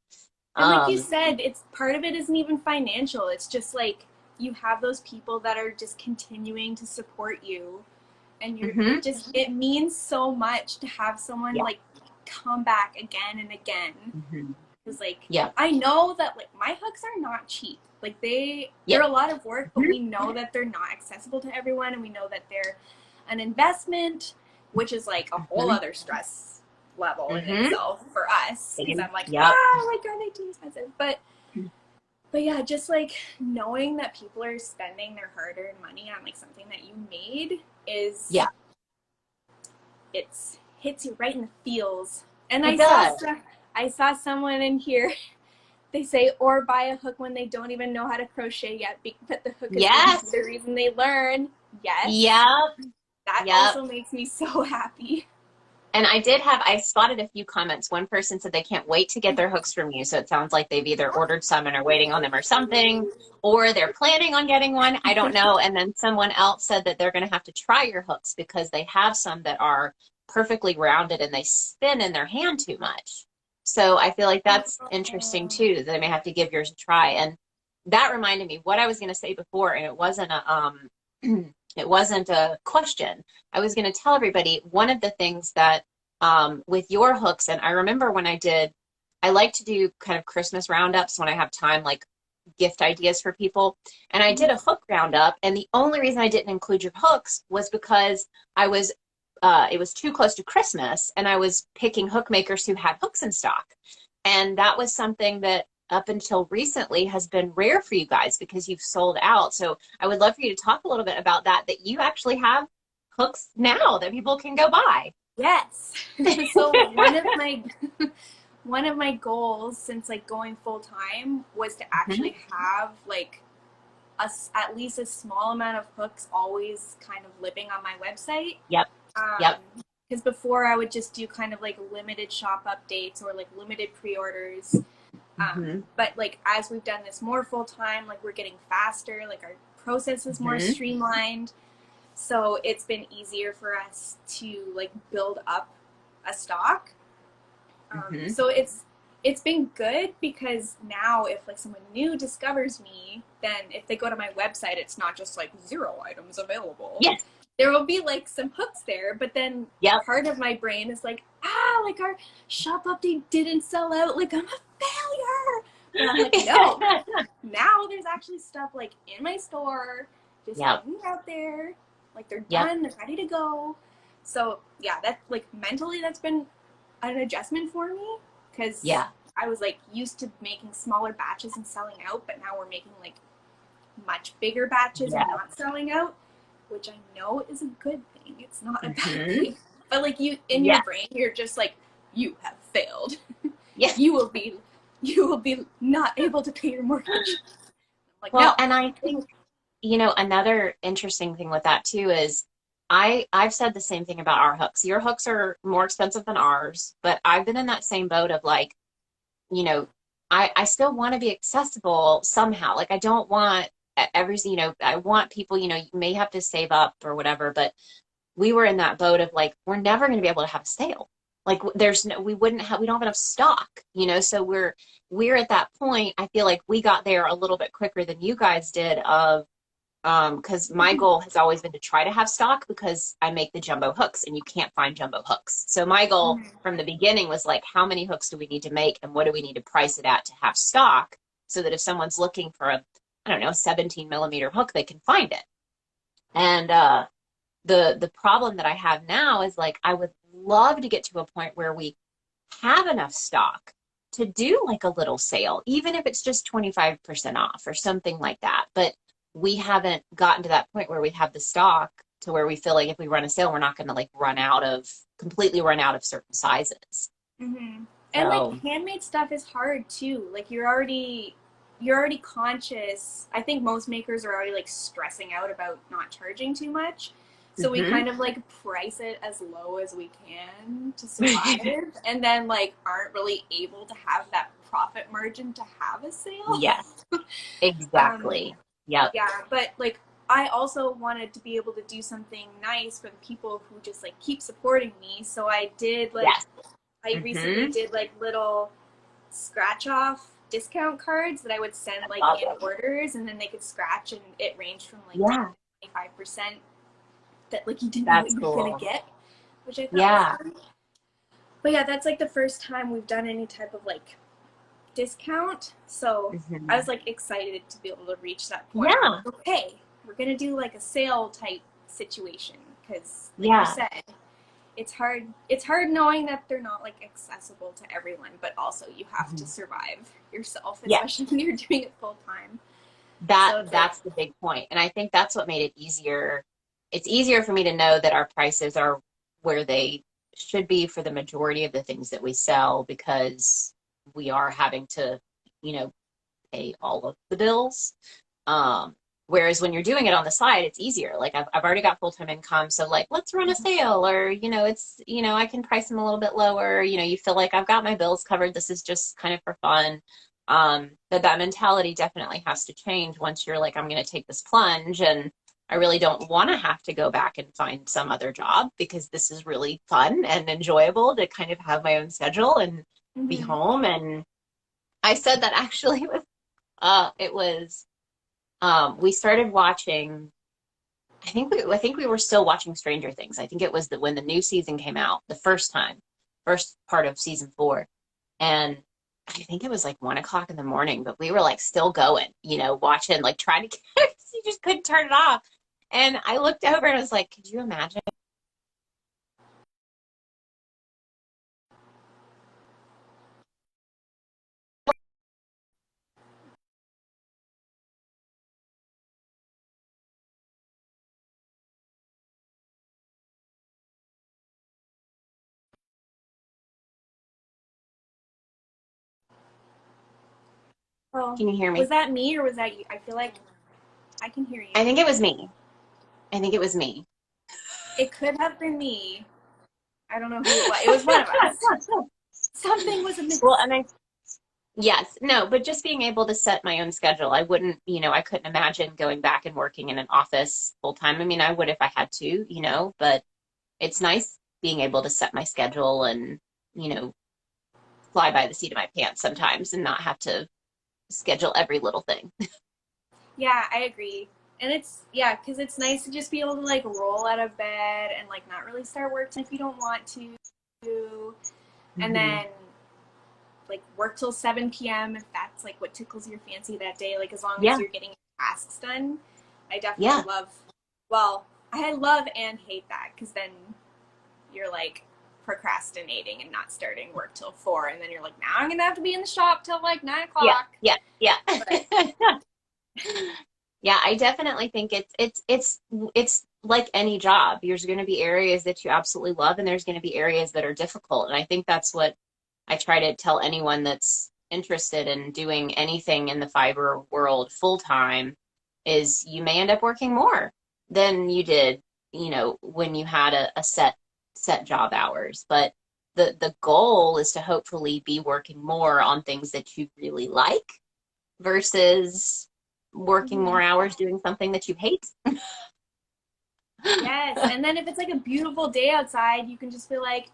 And like you said, it's part of it isn't even financial. It's just like you have those people that are just continuing to support you, and you're just, it means so much to have someone like come back again and again. Because like I know that like my hooks are not cheap. Like they're a lot of work, but we know that they're not accessible to everyone, and we know that they're an investment, which is like a whole other stress level in itself for us. Because I'm like, like, are they too expensive? But yeah, just like knowing that people are spending their hard-earned money on like something that you made is it's hits you right in the feels. And I saw someone in here. They say, or buy a hook when they don't even know how to crochet yet, but the hook is the reason they learn. That also makes me so happy. And I spotted a few comments. One person said they can't wait to get their hooks from you. So it sounds like they've either ordered some and are waiting on them or something, or they're planning on getting one. I don't know. And then someone else said that they're going to have to try your hooks because they have some that are perfectly rounded and they spin in their hand too much. So I feel like that's interesting too, that they may have to give yours a try. And that reminded me what I was going to say before, and it wasn't a question. I was going to tell everybody one of the things that with your hooks, and I remember when I like to do kind of Christmas roundups when I have time, like gift ideas for people. And I did a hook roundup, and the only reason I didn't include your hooks was because it was too close to Christmas, and I was picking hook makers who had hooks in stock. And that was something that up until recently has been rare for you guys because you've sold out. So I would love for you to talk a little bit about that you actually have hooks now that people can go buy. Yes. So one of my goals since like going full time was to actually have like at least a small amount of hooks always kind of living on my website. Because before I would just do kind of like limited shop updates or like limited pre-orders. But like as we've done this more full time, like we're getting faster, like our process is more streamlined. So it's been easier for us to like build up a stock. So it's been good because now if like someone new discovers me, then if they go to my website, it's not just like 0 items available. There will be like some hooks there, but then part of my brain is like, like our shop update didn't sell out. Like I'm a failure. And I'm like, no. Now there's actually stuff like in my store, just hanging out there. Like they're done, they're ready to go. So yeah, that like mentally that's been an adjustment for me because I was like used to making smaller batches and selling out, but now we're making like much bigger batches and not selling out, which I know is a good thing. It's not a bad thing. But like you in your brain, you're just like, you have failed. You will be not able to pay your mortgage. Like, well, no. And I think, another interesting thing with that too is I've said the same thing about our hooks. Your hooks are more expensive than ours, but I've been in that same boat of like, I still want to be accessible somehow. Like I don't want I want people, you may have to save up or whatever, but we were in that boat of like, we're never going to be able to have a sale. Like we don't have enough stock, so we're at that point. I feel like we got there a little bit quicker than you guys did of, because my goal has always been to try to have stock because I make the jumbo hooks and you can't find jumbo hooks. So my goal from the beginning was like, how many hooks do we need to make and what do we need to price it at to have stock so that if someone's looking for a, I don't know, 17 millimeter hook, they can find it. And the problem that I have now is like, I would love to get to a point where we have enough stock to do like a little sale, even if it's just 25% off or something like that. But we haven't gotten to that point where we have the stock to where we feel like if we run a sale, we're not going to like completely run out of certain sizes. And like handmade stuff is hard too. Like you're already conscious. I think most makers are already like stressing out about not charging too much. So we kind of like price it as low as we can to survive and then like aren't really able to have that profit margin to have a sale. Yes, exactly. Yeah, but like I also wanted to be able to do something nice for the people who just like keep supporting me. So I did like I recently did like little scratch off discount cards that I would send like in orders, and then they could scratch, and it ranged from like 10 to 25% that like you didn't know what you were gonna get, which I thought was fun. But yeah, that's like the first time we've done any type of like discount, so I was like excited to be able to reach that point. Like, okay, we're gonna do like a sale type situation because like you said, it's hard knowing that they're not like accessible to everyone, but also you have to survive yourself, especially when you're doing it full time. That's the big point. And I think that's what made it easier. It's easier for me to know that our prices are where they should be for the majority of the things that we sell, because we are having to, pay all of the bills. Whereas when you're doing it on the side, it's easier. Like I've already got full-time income. So like, let's run a sale, or, it's, I can price them a little bit lower. You feel like I've got my bills covered. This is just kind of for fun. But that mentality definitely has to change once you're like, I'm going to take this plunge, and I really don't want to have to go back and find some other job, because this is really fun and enjoyable to kind of have my own schedule and be home. And I said that actually we started watching, I think we were still watching Stranger Things. I think it was when the new season came out the first part of season 4. And I think it was like 1:00 in the morning, but we were like still going, watching, like trying to get, you just couldn't turn it off. And I looked over and I was like, could you imagine? Oh, Can you hear me? was that me or was that you? I feel like I can hear you. I think it was me. It could have been me. I don't know who it was. It was one of us. Something was amiss. Well, yes, no, but just being able to set my own schedule. I wouldn't, I couldn't imagine going back and working in an office full time. I mean, I would if I had to, but it's nice being able to set my schedule and, fly by the seat of my pants sometimes and not have to schedule every little thing. Yeah, I agree. And because it's nice to just be able to like roll out of bed and like not really start work if you don't want to. And then like work till 7 p.m. if that's like what tickles your fancy that day, like as long as you're getting your tasks done. I definitely I love and hate that, because then you're like procrastinating and not starting work till 4, and then you're like, now I'm gonna have to be in the shop till like 9 o'clock. Yeah. Yeah, I definitely think it's like any job. There's going to be areas that you absolutely love, and there's going to be areas that are difficult. And I think that's what I try to tell anyone that's interested in doing anything in the fiber world full time, is you may end up working more than you did, when you had a set job hours. But the goal is to hopefully be working more on things that you really like versus working more hours doing something that you hate. Yes, and then if it's like a beautiful day outside, you can just be like,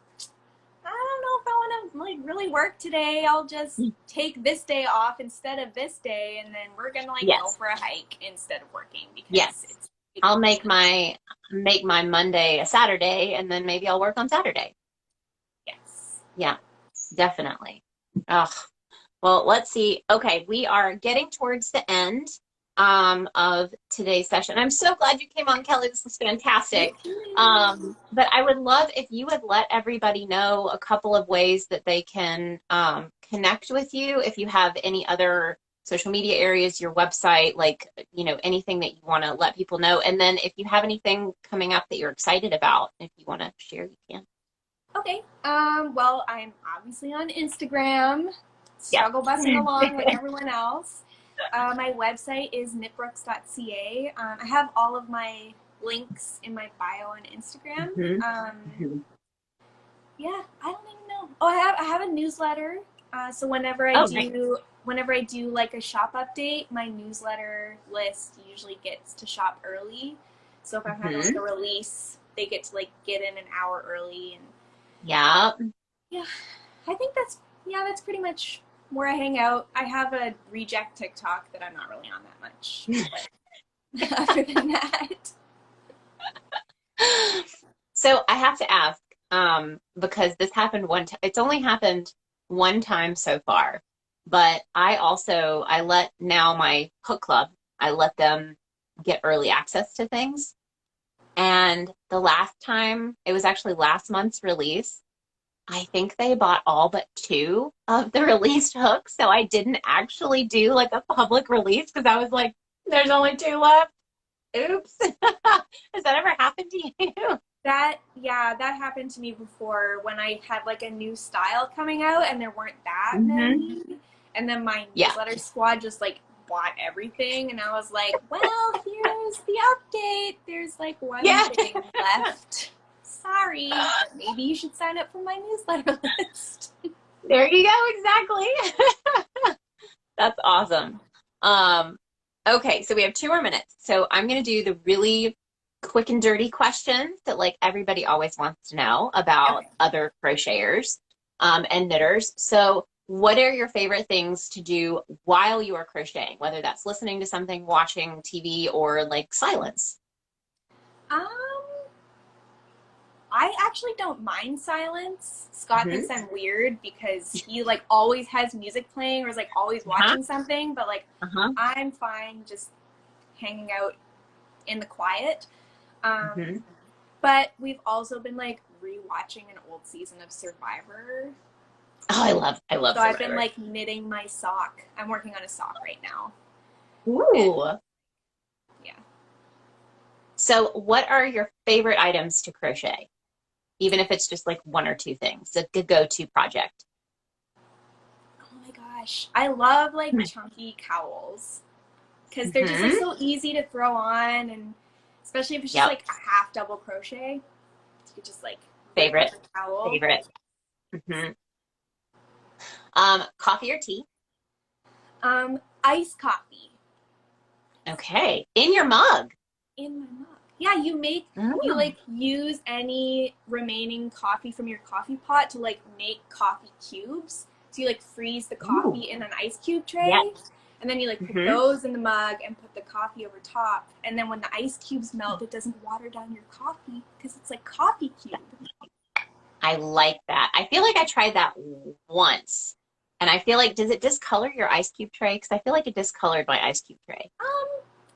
don't know if I want to like really work today. I'll just take this day off instead of this day, and then we're gonna like go Yes. for a hike instead of working because Yes. it's I'll make my Monday a Saturday, and then maybe I'll work on Saturday. yes. Yeah, definitely. Oh, well, let's see. Okay, we are getting towards the end of today's session. I'm so glad you came on, Kelly. This was fantastic. But I would love if you would let everybody know a couple of ways that they can connect with you. If you have any other social media areas, your website, like, you know, anything that you want to let people know. And then if you have anything coming up that you're excited about, if you want to share, you can. Okay. Well, I'm obviously on Instagram, struggle busting along like everyone else. My website is knitbrooks.ca. I have all of my links in my bio on Instagram. Yeah, I don't even know. Oh, I have a newsletter. So whenever I do like a shop update, my newsletter list usually gets to shop early. So if I'm having like a release, they get to like get in an hour early. And yeah, I think that's pretty much where I hang out. I have a reject TikTok that I'm not really on that much. But other than that. So I have to ask, because this happened one time. It's only happened one time so far, but I let now my hook club, I let them get early access to things. And the last time, it was actually last month's release, I think they bought all but 2 of the released hooks. So I didn't actually do like a public release because I was like, there's only 2 left. Oops. Has that ever happened to you? That happened to me before when I had like a new style coming out and there weren't that many. And then my newsletter squad just like bought everything, and I was like, well, here's the update. There's like one thing left. Sorry, but maybe you should sign up for my newsletter list. There you go, exactly. That's awesome. Okay, so we have 2 more minutes. So I'm going to do the really quick and dirty questions that like everybody always wants to know about other crocheters and knitters. So what are your favorite things to do while you are crocheting, whether that's listening to something, watching TV, or like silence? I actually don't mind silence. Scott thinks I'm weird because he like always has music playing or is like always watching something, but like I'm fine just hanging out in the quiet. But we've also been like rewatching an old season of Survivor. Oh, I love So Survivor. I've been like knitting my sock. I'm working on a sock right now. Ooh. And, yeah. So what are your favorite items to crochet? Even if it's just like 1 or 2 things, a go-to project. Oh my gosh. I love like chunky cowls because they're just like so easy to throw on, and especially if it's just like a half double crochet, you could just like favorite cowl. Coffee or tea? Iced coffee. Okay, in your mug. In my mug. Yeah, you like use any remaining coffee from your coffee pot to like make coffee cubes. So you like freeze the coffee in an ice cube tray, and then you like put those in the mug and put the coffee over top. And then when the ice cubes melt, it doesn't water down your coffee because it's like coffee cube. I like that. I feel like I tried that once, and I feel like, does it discolor your ice cube tray? Because I feel like it discolored my ice cube tray.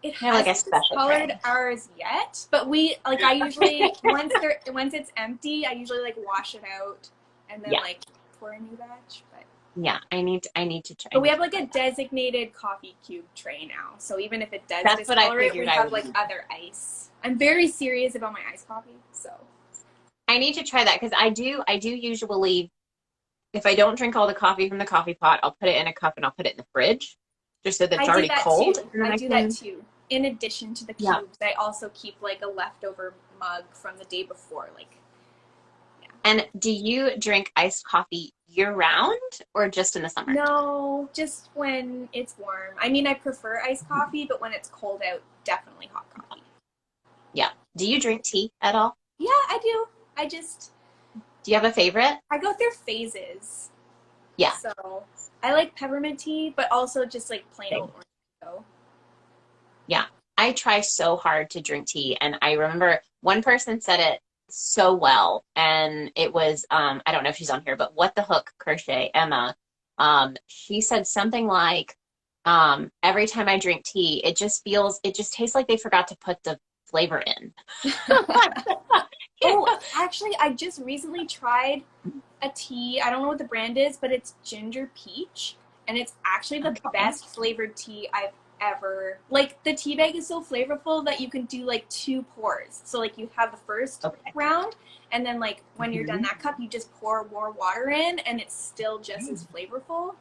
It hasn't like discolored ours yet, but I usually once it's empty, I usually like wash it out and then like pour a new batch. But yeah, I need to try. But we have like a designated coffee cube tray now, so even if it does discolor it, we have like other ice. I'm very serious about my iced coffee, so I need to try that because I do usually, if I don't drink all the coffee from the coffee pot, I'll put it in a cup and I'll put it in the fridge just so that it's already cold. I do that too. In addition to the cubes, I also keep like a leftover mug from the day before. And do you drink iced coffee year-round or just in the summer? No, just when it's warm. I mean, I prefer iced coffee, but when it's cold out, definitely hot coffee. Yeah. Do you drink tea at all? Yeah, I do. I just Do you have a favorite? I go through phases. Yeah. So I like peppermint tea, but also just like plain Same. old orange mango. Yeah. I try so hard to drink tea. And I remember one person said it so well. And it was, I don't know if she's on here, but What the Hook Crochet, Emma. She said something like, every time I drink tea, it just tastes like they forgot to put the flavor in. Oh, actually, I just recently tried a tea. I don't know what the brand is, but it's ginger peach, and it's actually the best flavored tea I've ever. Like, the tea bag is so flavorful that you can do like 2 pours. So like you have the first round, and then like when you're done that cup, you just pour more water in, and it's still just as flavorful.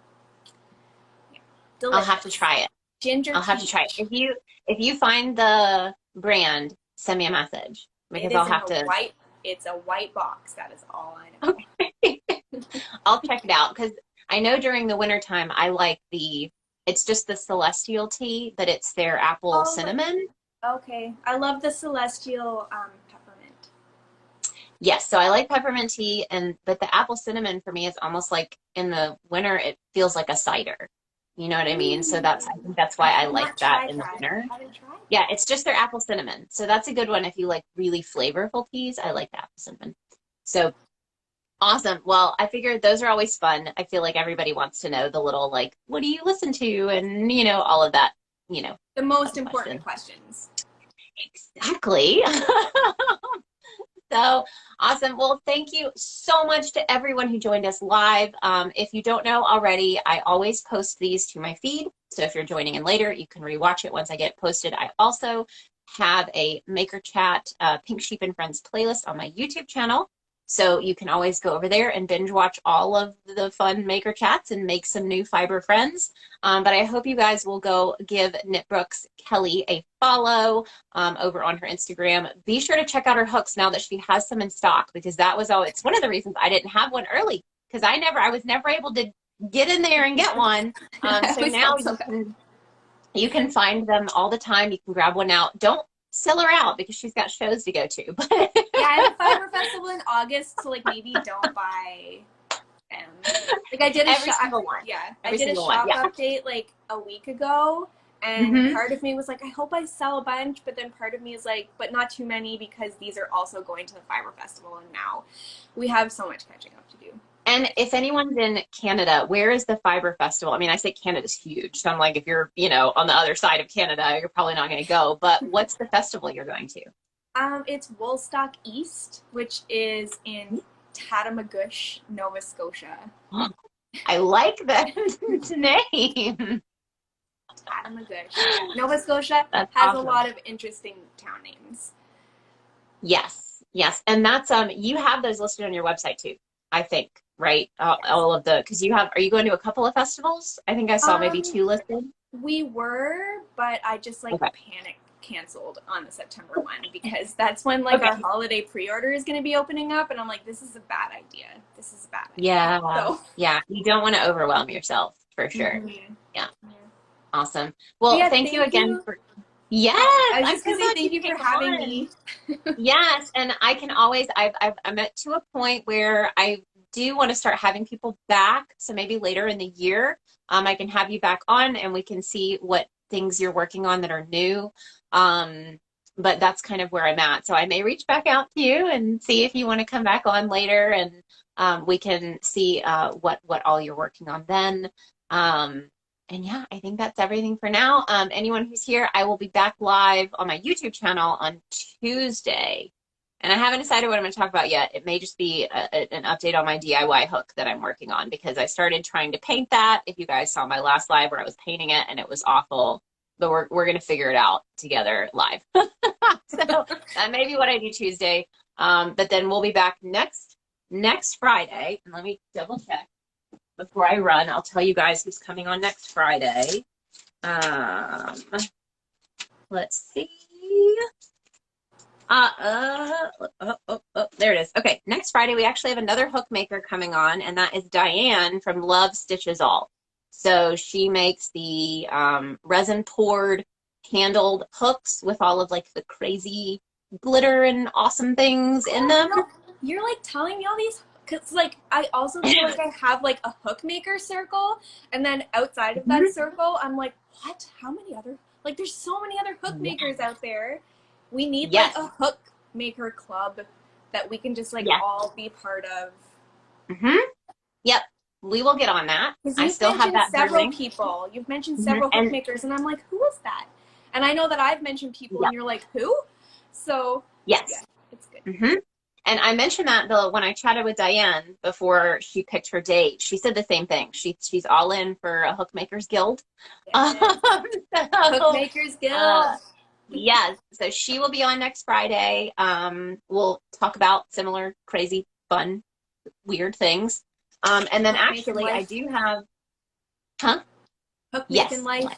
Yeah. Delicious. I'll have to try it. Ginger I'll have to try it. If you find the brand, send me a message because I'll have to. It's a white box. That is all I know. Okay. I'll check it out because I know during the wintertime I like it's just the Celestial tea, but it's their apple cinnamon. Okay. I love the Celestial peppermint. Yes, so I like peppermint tea, but the apple cinnamon for me is almost like in the winter it feels like a cider. You know what I mean? So I think that's why I like that in the winter. Yeah, it's just their apple cinnamon. So that's a good one if you like really flavorful teas. I like the apple cinnamon. So awesome. Well, I figured those are always fun. I feel like everybody wants to know the little like, what do you listen to? And all of that, The most important questions. Exactly. So awesome. Well, thank you so much to everyone who joined us live. If you don't know already, I always post these to my feed. So if you're joining in later, you can rewatch it once I get posted. I also have a Maker Chat Pink Sheep and Friends playlist on my YouTube channel. So you can always go over there and binge watch all of the fun Maker Chats and make some new fiber friends. But I hope you guys will go give Knitbrooks Kelly a follow over on her Instagram. Be sure to check out her hooks now that she has some in stock because it's one of the reasons I didn't have one early because I was never able to get in there and get one. So now you can find them all the time. You can grab one out. Don't sell her out because she's got shows to go to. But yeah, I have a fiber festival in August, so like maybe don't buy them. Like I did every single one. Yeah, I did a shop update like a week ago, and part of me was like, I hope I sell a bunch, but then part of me is like, but not too many because these are also going to the fiber festival, and now we have so much catching up to do. And if anyone's in Canada, where is the Fiber Festival? I mean, I say Canada's huge. So I'm like, if you're, on the other side of Canada, you're probably not going to go. But what's the festival you're going to? It's Woolstock East, which is in Tatamagouche, Nova Scotia. I like that name. Tatamagouche. Nova Scotia has awesome. A lot of interesting town names. Yes. And that's, you have those listed on your website too, I think. Right, all of because are you going to a couple of festivals? I think I saw maybe 2 listed. We were, but I just panic canceled on the September one because that's when our holiday pre-order is going to be opening up, and I'm like, this is a bad idea. Yeah, yeah, you don't want to overwhelm yourself for sure. Yeah, awesome. Well, thank you again for. Yes, I was just going to say thank you for having me. Yes, and I can always. I'm at to a point where I do want to start having people back, so maybe later in the year I can have you back on and we can see what things you're working on that are new, but that's kind of where I'm at. So I may reach back out to you and see if you want to come back on later, and we can see what all you're working on then. And yeah, I think that's everything for now. Anyone who's here, I will be back live on my YouTube channel on Tuesday. And I haven't decided what I'm going to talk about yet. It may just be an update on my DIY hook that I'm working on because I started trying to paint that. If you guys saw my last live where I was painting it and it was awful, but we're going to figure it out together live. So that may be what I do Tuesday. But then we'll be back next Friday. And let me double check before I run. I'll tell you guys who's coming on next Friday. Let's see. There it is. Okay, next Friday we actually have another hook maker coming on, and that is Diane from Love Stitches All. So she makes the resin poured handled hooks with all of like the crazy glitter and awesome things in them. You're like telling me all these Cause like I also feel like I have like a hook maker circle, and then outside of that circle, I'm like, what? How many other like? There's so many other hook makers out there. We need like Yes. a hook maker club that we can just like Yes. all be part of. Yep. We will get on that. Because I you've still have mentioned that several brewing. people. You've mentioned several hook And makers, and I'm like, who is that? And I know that I've mentioned people, yep. and you're like, who? So Yes. yeah, it's good. And I mentioned that when I chatted with Diane before she picked her date, she said the same thing. She's all in for a Hookmakers Guild. Yes. Hook So, Makers Guild. yes. So she will be on next Friday. We'll talk about similar, crazy, fun, weird things. And then Hook making actually, I life. do have, Hook yes. making life.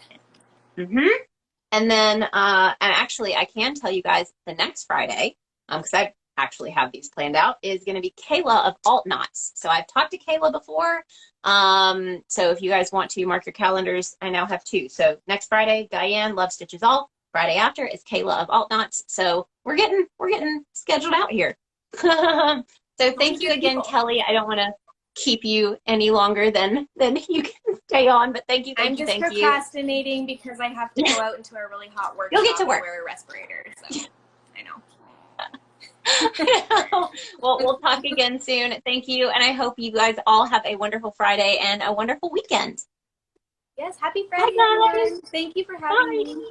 And then, and actually, I can tell you guys the next Friday, because I actually have these planned out, is going to be Kayla of Alt Knots. So I've talked to Kayla before. So if you guys want to mark your calendars, I now have two. So next Friday, Diane, Love Stitches All. Friday after is Kayla of Alt Knots. So we're getting scheduled out here. So thank you again, Kelly. I don't want to keep you any longer than you can stay on, but thank you. I'm just procrastinating because I have to go out into a really hot workshop. You'll get to work. And wear a respirator, so I know. Well, we'll talk again soon. Thank you, and I hope you guys all have a wonderful Friday and a wonderful weekend. Yes, happy Friday, Bye, guys. everyone. Thank you for having me.